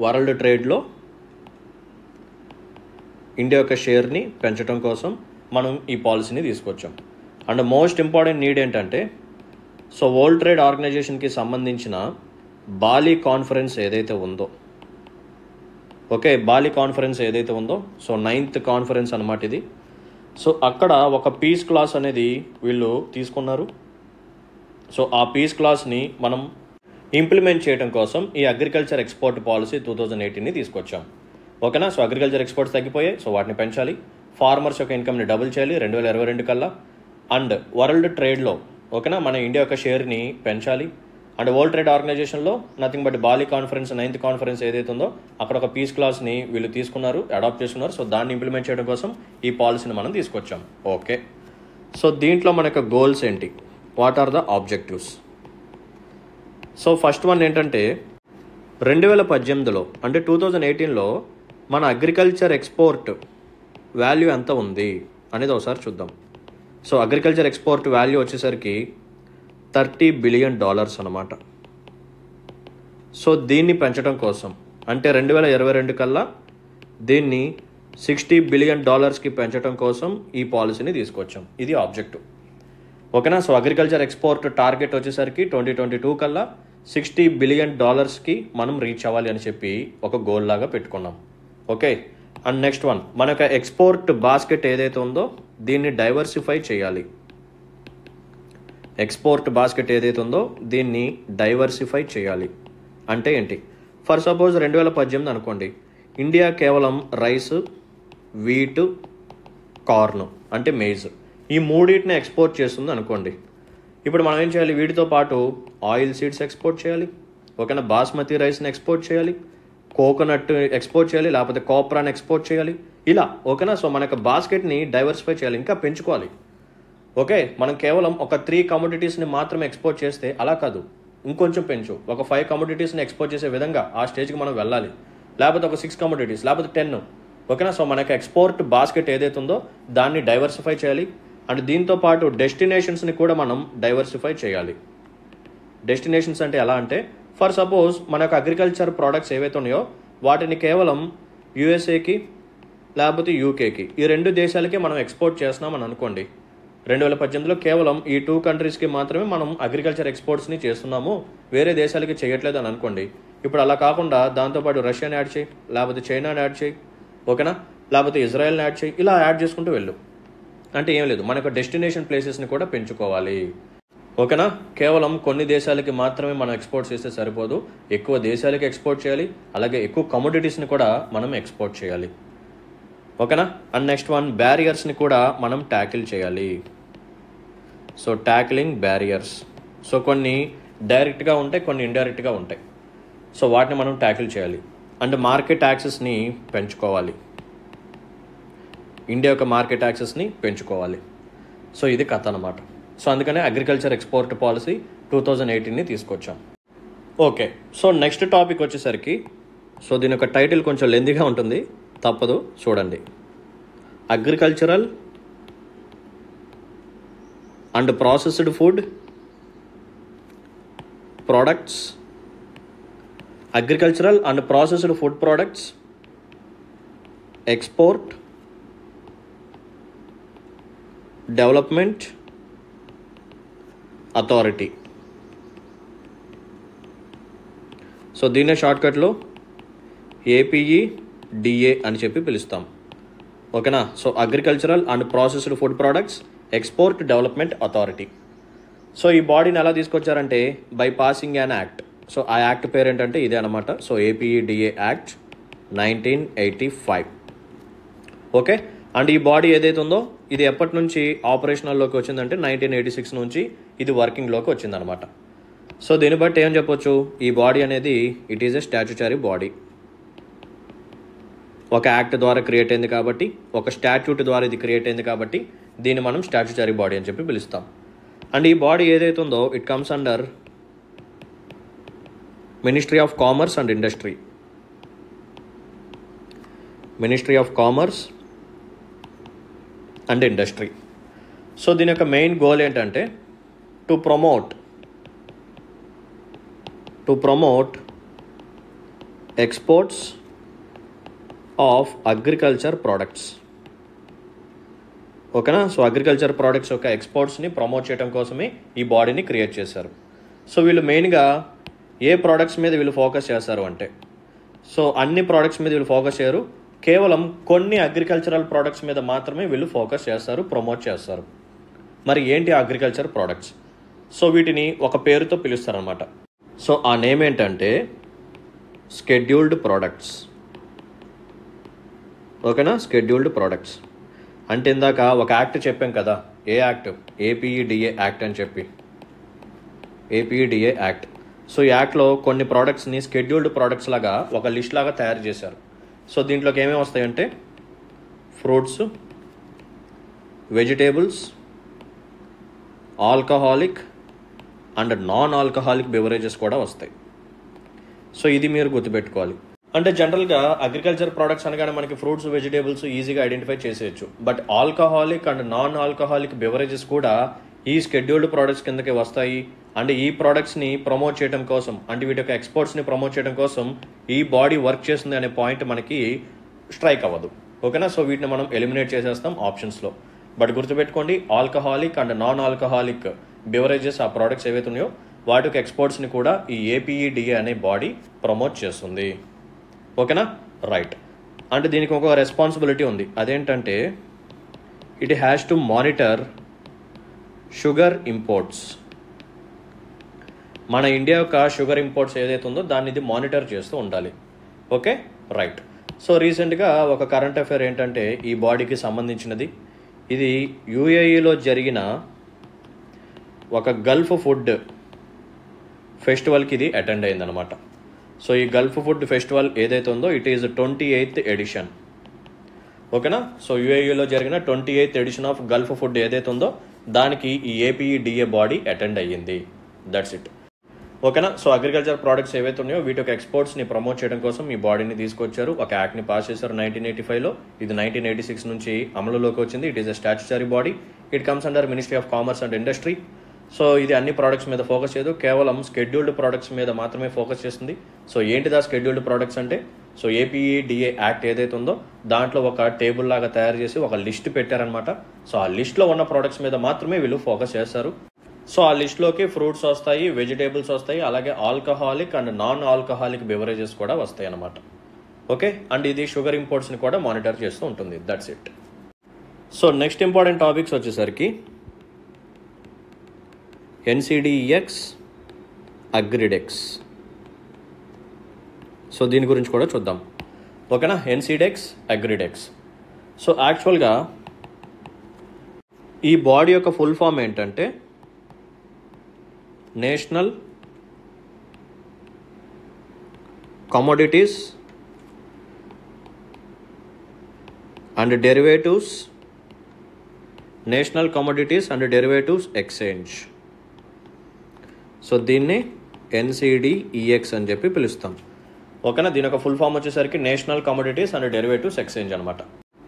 వరల్డ్ ట్రేడ్లో ఇండియా యొక్క షేర్ని పెంచడం కోసం మనం ఈ పాలసీని తీసుకొచ్చాం. అండ్ మోస్ట్ ఇంపార్టెంట్ నీడ్ ఏంటంటే, సో వరల్డ్ ట్రేడ్ ఆర్గనైజేషన్కి సంబంధించిన బాలి కాన్ఫరెన్స్ ఏదైతే ఉందో, ఓకే, బాలి కాన్ఫరెన్స్ ఏదైతే ఉందో, సో 9th కాన్ఫరెన్స్ అనమాట ఇది. సో అక్కడ ఒక పీస్ క్లాస్ అనేది వీళ్ళు తీసుకున్నారు. సో ఆ పీస్ క్లాస్ని మనం ఇంప్లిమెంట్ చేయడం కోసం ఈ అగ్రికల్చర్ ఎక్స్పోర్ట్ పాలసీ 2018ని తీసుకొచ్చాం. ఓకేనా. సో అగ్రికల్చర్ ఎక్స్పోర్ట్స్ తగ్గిపోయాయి, సో వాటిని పెంచాలి. ఫార్మర్స్ యొక్క ఇన్కమ్ని డబుల్ చేయాలి 2022 కల్లా. అండ్ వరల్డ్ ట్రేడ్లో ఓకేనా మన ఇండియా యొక్క షేర్ని పెంచాలి. అండ్ వరల్డ్ ట్రేడ్ ఆర్గనైజేషన్లో nothing but Bali conference 9th conference ఏదైతే ఉందో అక్కడ ఒక పీస్ క్లాస్ని వీళ్ళు తీసుకున్నారు, అడాప్ట్ చేసుకున్నారు. సో దాన్ని ఇంప్లిమెంట్ చేయడం కోసం ఈ పాలసీని మనం తీసుకొచ్చాం. ఓకే. సో దీంట్లో మన యొక్క గోల్స్ ఏంటి, what are the objectives? So first one ఏంటంటే 2018లో అంటే 2018లో మన అగ్రికల్చర్ ఎక్స్పోర్ట్ వాల్యూ ఎంత ఉంది అనేది ఒకసారి చూద్దాం. సో అగ్రికల్చర్ ఎక్స్పోర్ట్ వాల్యూ వచ్చేసరికి $30 బిలియన్ అనమాట. సో దీన్ని పెంచడం కోసం అంటే 2022 కల్లా దీన్ని $60 బిలియన్ పెంచడం కోసం ఈ పాలసీని తీసుకొచ్చాం. ఇది ఆబ్జెక్టివ్. ఓకేనా. సో అగ్రికల్చర్ ఎక్స్పోర్ట్ టార్గెట్ వచ్చేసరికి 2022 కల్లా $60 బిలియన్ మనం రీచ్ అవ్వాలి అని చెప్పి ఒక గోల్ లాగా పెట్టుకున్నాం. ఓకే. అండ్ నెక్స్ట్ వన్ మనకు ఎక్స్పోర్ట్ బాస్కెట్ ఏదైతే ఉందో దీన్ని డైవర్సిఫై చేయాలి. ఎక్స్పోర్ట్ బాస్కెట్ ఏదైతే ఉందో దీన్ని డైవర్సిఫై చేయాలి అంటే ఏంటి? ఫర్ సపోజ్ 2018 అనుకోండి, ఇండియా కేవలం రైస్, వీట్, కార్న్ అంటే మేజ్ ఈ మూడింటిని ఎక్స్పోర్ట్ చేస్తుంది అనుకోండి. ఇప్పుడు మనం ఏం చేయాలి? వీటితో పాటు ఆయిల్ సీడ్స్ ఎక్స్పోర్ట్ చేయాలి, ఓకేనా, బాస్మతి రైస్ని ఎక్స్పోర్ట్ చేయాలి, కోకోనట్ ఎక్స్పోర్ట్ చేయాలి, లేకపోతే కాప్రాన్ ఎక్స్పోర్ట్ చేయాలి, ఇలా ఓకేనా. సో మనకు బాస్కెట్ని డైవర్సిఫై చేయాలి, ఇంకా పెంచుకోవాలి. ఓకే. మనం కేవలం ఒక 3 కమోడిటీస్ని మాత్రమే ఎక్స్పోర్ట్ చేస్తే అలా కాదు, ఇంకొంచెం పెంచు. ఒక 5 కమోడిటీస్ని ఎక్స్పోర్ట్ చేసే విధంగా ఆ స్టేజ్కి మనం వెళ్ళాలి, లేకపోతే ఒక 6 కమోడిటీస్, లేకపోతే 10. ఓకేనా. సో మనకు ఎక్స్పోర్ట్ బాస్కెట్ ఏదైతే ఉందో దాన్ని డైవర్సిఫై చేయాలి. అండ్ దీంతో పాటు డెస్టినేషన్స్ని కూడా మనం డైవర్సిఫై చేయాలి. డెస్టినేషన్స్ అంటే ఎలా అంటే ఫర్ సపోజ్ మనకు అగ్రికల్చర్ ప్రోడక్ట్స్ ఏవైతే ఉన్నాయో వాటిని కేవలం యూఎస్ఏకి లేకపోతే యూకేకి ఈ 2 దేశాలకే మనం ఎక్స్పోర్ట్ చేస్తున్నాం అని అనుకోండి. 2018లో కేవలం ఈ 2 కంట్రీస్కి మాత్రమే మనం అగ్రికల్చర్ ఎక్స్పోర్ట్స్ని చేస్తున్నాము, వేరే దేశాలకి చేయట్లేదు అని అనుకోండి. ఇప్పుడు అలా కాకుండా దాంతోపాటు రష్యాని యాడ్ చేయి, లేకపోతే చైనాని యాడ్ చేయి, ఓకేనా, లేకపోతే ఇజ్రాయెల్ని యాడ్ చేయి, ఇలా యాడ్ చేసుకుంటూ వెళ్ళు. అంటే ఏం లేదు, మనకు డెస్టినేషన్ ప్లేసెస్ని కూడా పెంచుకోవాలి. ఓకేనా. కేవలం కొన్ని దేశాలకి మాత్రమే మనం ఎక్స్పోర్ట్ చేస్తే సరిపోదు, ఎక్కువ దేశాలకి ఎక్స్పోర్ట్ చేయాలి, అలాగే ఎక్కువ కమోడిటీస్ని కూడా మనం ఎక్స్పోర్ట్ చేయాలి. ఓకేనా. అండ్ నెక్స్ట్ వన్ బ్యారియర్స్ని కూడా మనం ట్యాకిల్ చేయాలి. So tackling barriers. సో కొన్ని డైరెక్ట్గా ఉంటాయి, కొన్ని ఇండైరెక్ట్గా ఉంటాయి. సో వాటిని మనం ట్యాకిల్ చేయాలి. అండ్ మార్కెట్ యాక్సెస్ని పెంచుకోవాలి, ఇండియా యొక్క మార్కెట్ యాక్సెస్ని పెంచుకోవాలి. సో ఇది కథ అన్నమాట. సో అందుకనే అగ్రికల్చర్ ఎక్స్పోర్ట్ పాలసీ 2018ని తీసుకొచ్చాం. ఓకే. సో నెక్స్ట్ టాపిక్ వచ్చేసరికి సో దీని యొక్క టైటిల్ కొంచెం లెంతీగా ఉంటుంది, తప్పదు చూడండి. Agricultural and processed food products, agricultural and processed food products export development authority. So దీన్నే షార్ట్కట్లో APEDA అని చెప్పి పిలుస్తాం. ఓకేనా. So agricultural and processed food products export development authority. So ఈ బాడీని ఎలా తీసుకొచ్చారంటే by passing an act. So ఆ యాక్ట్ పేరు ఏంటంటే ఇదే అనమాట. So APEDA act 1985. Okay. And ఈ బాడీ ఏదైతే ఉందో ఇది ఎప్పటి నుంచి ఆపరేషనల్లోకి వచ్చిందంటే 1986 నుంచి ఇది వర్కింగ్లోకి వచ్చిందనమాట. సో దీన్ని బట్టి ఏం చెప్పొచ్చు, ఈ బాడీ అనేది it is a statutory body. ఒక యాక్ట్ ద్వారా క్రియేట్ అయింది కాబట్టి, ఒక స్టాట్యూట్ ద్వారా ఇది క్రియేట్ అయింది కాబట్టి దీన్ని మనం స్టాట్యూటరీ బాడీ అని చెప్పి పిలుస్తాం. అండ్ ఈ బాడీ ఏదైతే ఉందో it comes under ministry of commerce and industry. Ministry of commerce and industry. So దీని యొక్క మెయిన్ గోల్ ఏంటంటే to promote exports of agriculture products. ఓకేనా. సో అగ్రికల్చర్ ప్రోడక్ట్స్ యొక్క ఎక్స్పోర్ట్స్ని ప్రమోట్ చేయడం కోసమే ఈ బాడీని క్రియేట్ చేశారు. సో వీళ్ళు మెయిన్గా ఏ ప్రోడక్ట్స్ మీద వీళ్ళు ఫోకస్ చేస్తారు అంటే సో అన్ని ప్రోడక్ట్స్ మీద వీళ్ళు ఫోకస్ చేయరు, కేవలం కొన్ని అగ్రికల్చరల్ ప్రోడక్ట్స్ మీద మాత్రమే వీళ్ళు ఫోకస్ చేస్తారు, ప్రమోట్ చేస్తారు. మరి ఏంటి అగ్రికల్చర్ ప్రోడక్ట్స్? సో వీటిని ఒక పేరుతో పిలుస్తారనమాట. సో ఆ నేమ్ ఏంటంటే షెడ్యూల్డ్ ప్రోడక్ట్స్. ఓకేనా, షెడ్యూల్డ్ ప్రోడక్ట్స్ అంటే ఇందాక ఒక యాక్ట్ చెప్పాం కదా, ఏ యాక్ట్? ఏపీఈడిఏ యాక్ట్ అని చెప్పి, ఏపీఈడిఏ యాక్ట్. సో ఈ యాక్ట్లో కొన్ని ప్రోడక్ట్స్ని షెడ్యూల్డ్ ప్రోడక్ట్స్ లాగా ఒక లిస్ట్ లాగా తయారు చేశారు. సో దీంట్లోకి ఏమేమి వస్తాయంటే fruits, vegetables, alcoholic and non alcoholic beverages కూడా వస్తాయి. సో ఇది మీరు గుర్తుపెట్టుకోవాలి. అంటే జనరల్గా అగ్రికల్చర్ ప్రోడక్ట్స్ అనగానే మనకి ఫ్రూట్స్, వెజిటేబుల్స్ ఈజీగా ఐడెంటిఫై చేసేయచ్చు. But alcoholic and non alcoholic beverages కూడా ఈ షెడ్యూల్డ్ ప్రోడక్ట్స్ కిందకి వస్తాయి. అండ్ ఈ ప్రోడక్ట్స్ని ప్రమోట్ చేయడం కోసం, అంటే వీటి యొక్క ఎక్స్పోర్ట్స్ని ప్రమోట్ చేయడం కోసం ఈ బాడీ వర్క్ చేస్తుంది అనే పాయింట్ మనకి స్ట్రైక్ అవ్వదు. ఓకేనా, సో వీటిని మనం ఎలిమినేట్ చేసేస్తాం ఆప్షన్స్లో. బట్ గుర్తుపెట్టుకోండి, alcoholic and non alcoholic beverages ఆ ప్రోడక్ట్స్ ఏవైతే ఉన్నాయో వాటికి ఎక్స్పోర్ట్స్ని కూడా ఈ ఏపీఈడిఏ అనే బాడీ ప్రమోట్ చేస్తుంది. ఓకేనా, రైట్. అంటే దీనికి ఒక రెస్పాన్సిబిలిటీ ఉంది. అదేంటంటే it has to monitor sugar imports. మన ఇండియా యొక్క షుగర్ ఇంపోర్ట్స్ ఏదైతే ఉందో దాన్ని ఇది మానిటర్ చేస్తూ ఉండాలి. Okay, right. సో రీసెంట్గా ఒక కరెంట్ అఫైర్ ఏంటంటే ఈ బాడీకి సంబంధించినది. ఇది యూఏఈలో జరిగిన ఒక గల్ఫ్ ఫుడ్ ఫెస్టివల్కి ఇది అటెండ్ అయిందనమాట. సో ఈ గల్ఫ్ ఫుడ్ ఫెస్టివల్ ఏదైతే ఉందో ఇట్ ఈజ్ 28th ఎడిషన్. ఓకేనా, సో యూఏఈలో జరిగిన 28th edition of Gulf food ఏదైతే ఉందో దానికి ఈ ఏపీఈడిఏ బాడీ అటెండ్ అయ్యింది. That's it. ఓకేనా, సో అగ్రికల్చర్ ప్రోడక్ట్స్ ఏవైతే ఉన్నాయో వీటి యొక్క ఎక్స్పోర్ట్స్ని ప్రమోట్ చేయడం కోసం ఈ బాడీని తీసుకొచ్చారు. ఒక యాక్ట్ని పాస్ చేశారు 1985లో. ఇది 1986 నుంచి అమలులోకి వచ్చింది. It is a statutory body. It comes under ministry of commerce and industry. So ఇది అన్ని ప్రోడక్ట్స్ మీద ఫోకస్ చేయదు, కేవలం షెడ్యూల్డ్ ప్రోడక్ట్స్ మీద మాత్రమే ఫోకస్ చేస్తుంది. సో ఏంటిదా షెడ్యూల్డ్ ప్రోడక్ట్స్ అంటే? సో ఏపీఈడిఏ యాక్ట్ ఏదైతే ఉందో దాంట్లో ఒక టేబుల్ లాగా తయారు చేసి ఒక లిస్ట్ పెట్టారనమాట. సో ఆ లిస్ట్లో ఉన్న ప్రోడక్ట్స్ మీద మాత్రమే వీళ్ళు ఫోకస్ చేస్తారు. సో ఆ లిస్ట్లోకి ఫ్రూట్స్ వస్తాయి, వెజిటేబుల్స్ వస్తాయి, అలాగే alcoholic and non alcoholic beverages కూడా వస్తాయి అన్నమాట. ఓకే, అండ్ ఇది షుగర్ ఇంపోర్ట్స్ని కూడా మానిటర్ చేస్తూ ఉంటుంది. That's it. So next important topics వచ్చేసరికి ఎన్సిడిఎక్స్, అగ్రిడెక్స్. సో దీని గురించి కూడా చూద్దాం. ఓకేనా, ఎన్సిడెక్స్, అగ్రిడెక్స్. సో యాక్చువల్గా ఈ బాడీ యొక్క ఫుల్ ఫామ్ ఏంటంటే national commodities and derivatives, national commodities and derivatives exchange. So దీన్ని ఎన్సిడిఈఎక్స్ అని చెప్పి పిలుస్తాం. ఓకేనా, దీని యొక్క ఫుల్ ఫామ్ వచ్చేసరికి national commodities and derivatives exchange అనమాట.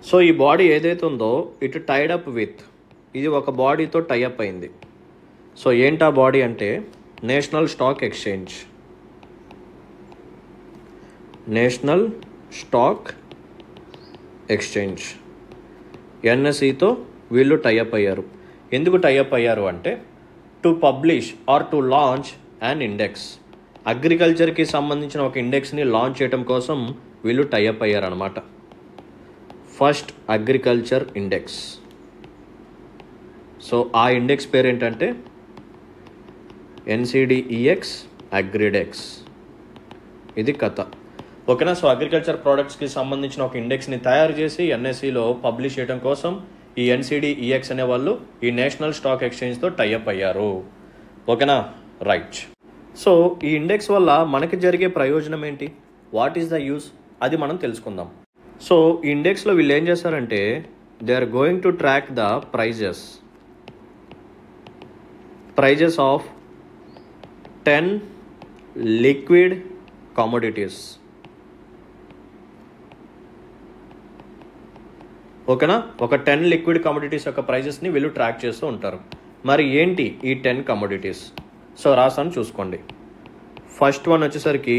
సో ఈ బాడీ ఏదైతే ఉందో ఇట్ టైడ్ అప్ విత్, ఇది ఒక బాడీతో టైఅప్ అయింది. సో ఏంటా బాడీ అంటే national stock exchange. National stock exchange ఎన్ఎస్ఈతో వీళ్ళు టైఅప్ అయ్యారు. ఎందుకు టైఅప్ అయ్యారు అంటే to publish or to launch an index. అగ్రికల్చర్కి సంబంధించిన ఒక ఇండెక్స్ని లాంచ్ చేయడం కోసం వీళ్ళు టైఅప్ అయ్యారనమాట. First agriculture index. సో ఆ ఇండెక్స్ పేరు ఏంటంటే ఎన్సిడిఈఎక్స్ అగ్రిడెక్స్. ఇది కథ. ఓకేనా, సో అగ్రికల్చర్ ప్రోడక్ట్స్కి సంబంధించిన ఒక ఇండెక్స్ని తయారు చేసి ఎన్ఎస్సిలో పబ్లిష్ చేయడం కోసం ఈ ఎన్సిడిఈఎక్స్ అనే వాళ్ళు ఈ నేషనల్ స్టాక్ ఎక్స్చేంజ్తో టైఅప్ అయ్యారు. ఓకేనా, రైట్. సో ఈ ఇండెక్స్ వల్ల మనకి జరిగే ప్రయోజనం ఏంటి, వాట్ ఈస్ ద యూస్, అది మనం తెలుసుకుందాం. సో ఈ ఇండెక్స్లో వీళ్ళు ఏం చేస్తారంటే they are going to track the prices of 10 liquid commodities. ఓకేనా, ఒక 10 లిక్విడ్ కమోడిటీస్ యొక్క ప్రైజెస్ని వీళ్ళు ట్రాక్ చేస్తూ ఉంటారు. మరి ఏంటి ఈ 10 కమోడిటీస్? సో రాసాను చూసుకోండి. ఫస్ట్ వన్ వచ్చేసరికి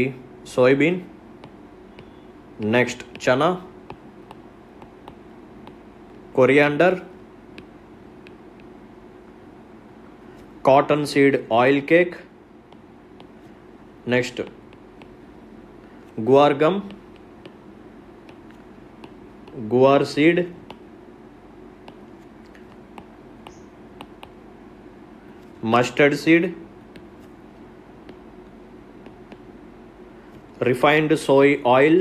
soybean, next chana, coriander, cotton seed oil cake, next guar gum, guar seed, mustard seed, refined soy oil,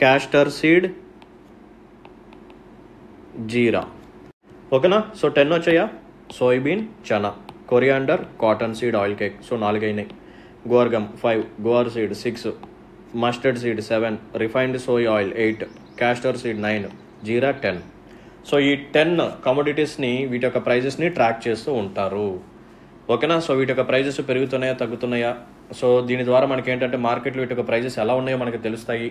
castor seed, jeera. ఓకేనా? సో 10 వచ్చాయా? Soybean, chana, coriander, cotton seed, oil cake. So 4 అయినాయి. Guar gum 5, guar seed 6, mustard seed 7, refined soy oil 8, castor seed 9, jeera 10. So ఈ 10 కమోడిటీస్ని వీటి యొక్క ప్రైజెస్ని track చేస్తూ ఉంటారు. ఓకేనా? So వీటి యొక్క ప్రైజెస్ పెరుగుతున్నాయా తగ్గుతున్నాయా? సో దీని ద్వారా మనకి ఏంటంటే మార్కెట్లో వీటి యొక్క ప్రైజెస్ ఎలా ఉన్నాయో మనకి తెలుస్తాయి.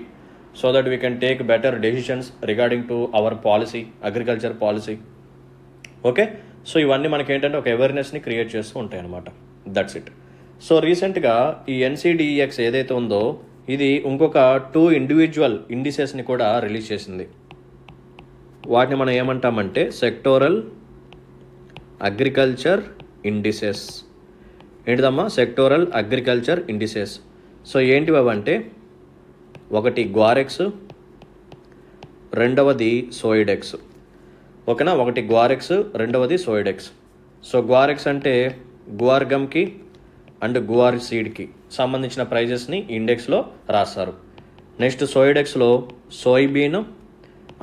So that we can take better decisions regarding to our policy, agriculture policy. Okay? So ఇవన్నీ మనకి ఏంటంటే ఒక అవేర్నెస్ని క్రియేట్ చేస్తూ ఉంటాయి అన్నమాట. That's it. సో రీసెంట్గా ఈ NCDEX ఏదైతే ఉందో ఇది ఇంకొక 2 ఇండివిజువల్ ఇండిసెస్ని కూడా రిలీజ్ చేసింది. వాటిని మనం ఏమంటామంటే సెక్టోరల్ అగ్రికల్చర్ ఇండిసెస్. ఏంటిదమ్మా? Sectoral agriculture indices. సో ఏంటివి అవంటే ఒకటి గ్వారెక్స్, రెండవది సోయిడెక్స్. ఓకేనా? ఒకటి గ్వారెక్స్, రెండవది సోయిడెక్స్. సో గ్వారెక్స్ అంటే గువార్ గమ్కి అండ్ గువార్ సీడ్కి సంబంధించిన ప్రైజెస్ని ఇండెక్స్లో రాస్తారు. నెక్స్ట్ సోయిడెక్స్లో soybean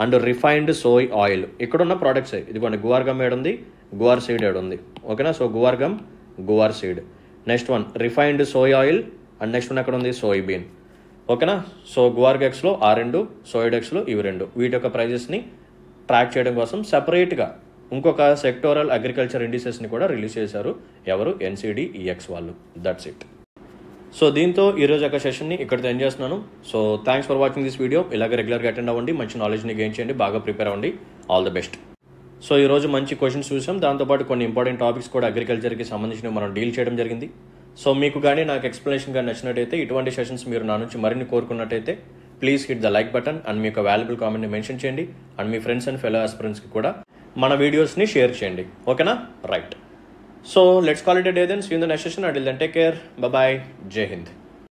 and refined soy oil. ఇక్కడున్న ప్రోడక్ట్స్ ఇదిగోండి. గువార్ గమ్ ఏడుంది, గువార్ సీడ్ ఏడుంది. ఓకేనా? So guar gum, guar seed. Next one refined soy oil and next one ఎక్కడ ఉంది? సోయాబీన్. ఓకేనా? సో గువార్గెక్స్లో ఆ 2, సోయిడెక్స్లో ఇవి 2. వీటి యొక్క ప్రైజెస్ని ట్రాక్ చేయడం కోసం సెపరేట్గా ఇంకొక సెక్టోరల్ అగ్రికల్చర్ ఇండిసెస్ని కూడా రిలీజ్ చేశారు. ఎవరు? NCDEX వాళ్ళు. That's it. సో దీంతో ఈరోజు యొక్క సెషన్ని ఇక్కడితో ఎండ్ చేస్తున్నాను. So thanks for watching this video. ఇలాగే రెగ్యులర్గా అటెండ్ అవ్వండి, మంచి నాలెడ్జ్ని గెయిన్ చేయండి, బాగా ప్రిపేర్ అవ్వండి. All the best. సో ఈరోజు మంచి క్వశ్చన్స్ చూసాం. దాంతోపాటు కొన్ని ఇంపార్టెంట్ టాపిక్స్ కూడా అగ్రికల్చర్కి సంబంధించినవి మనం డీల్ చేయడం జరిగింది. సో మీకు కానీ నాకు ఎక్స్ప్లెనేషన్ కానీ నచ్చినట్టయితే, ఇటువంటి సెషన్స్ మీరు నా నుంచి మరిన్ని కోరుకున్నట్టయితే please hit the like button and మీ యొక్క వాల్యుబుల్ కామెంట్ని మెన్షన్ చేయండి. అండ్ మీ ఫ్రెండ్స్ అండ్ ఫెలో ఆస్పిరెంట్స్కి కూడా మన వీడియోస్ని షేర్ చేయండి. ఓకేనా? Right. So let's call it a day then. See you in the next session. Until then take care. Bye. జై హింద్.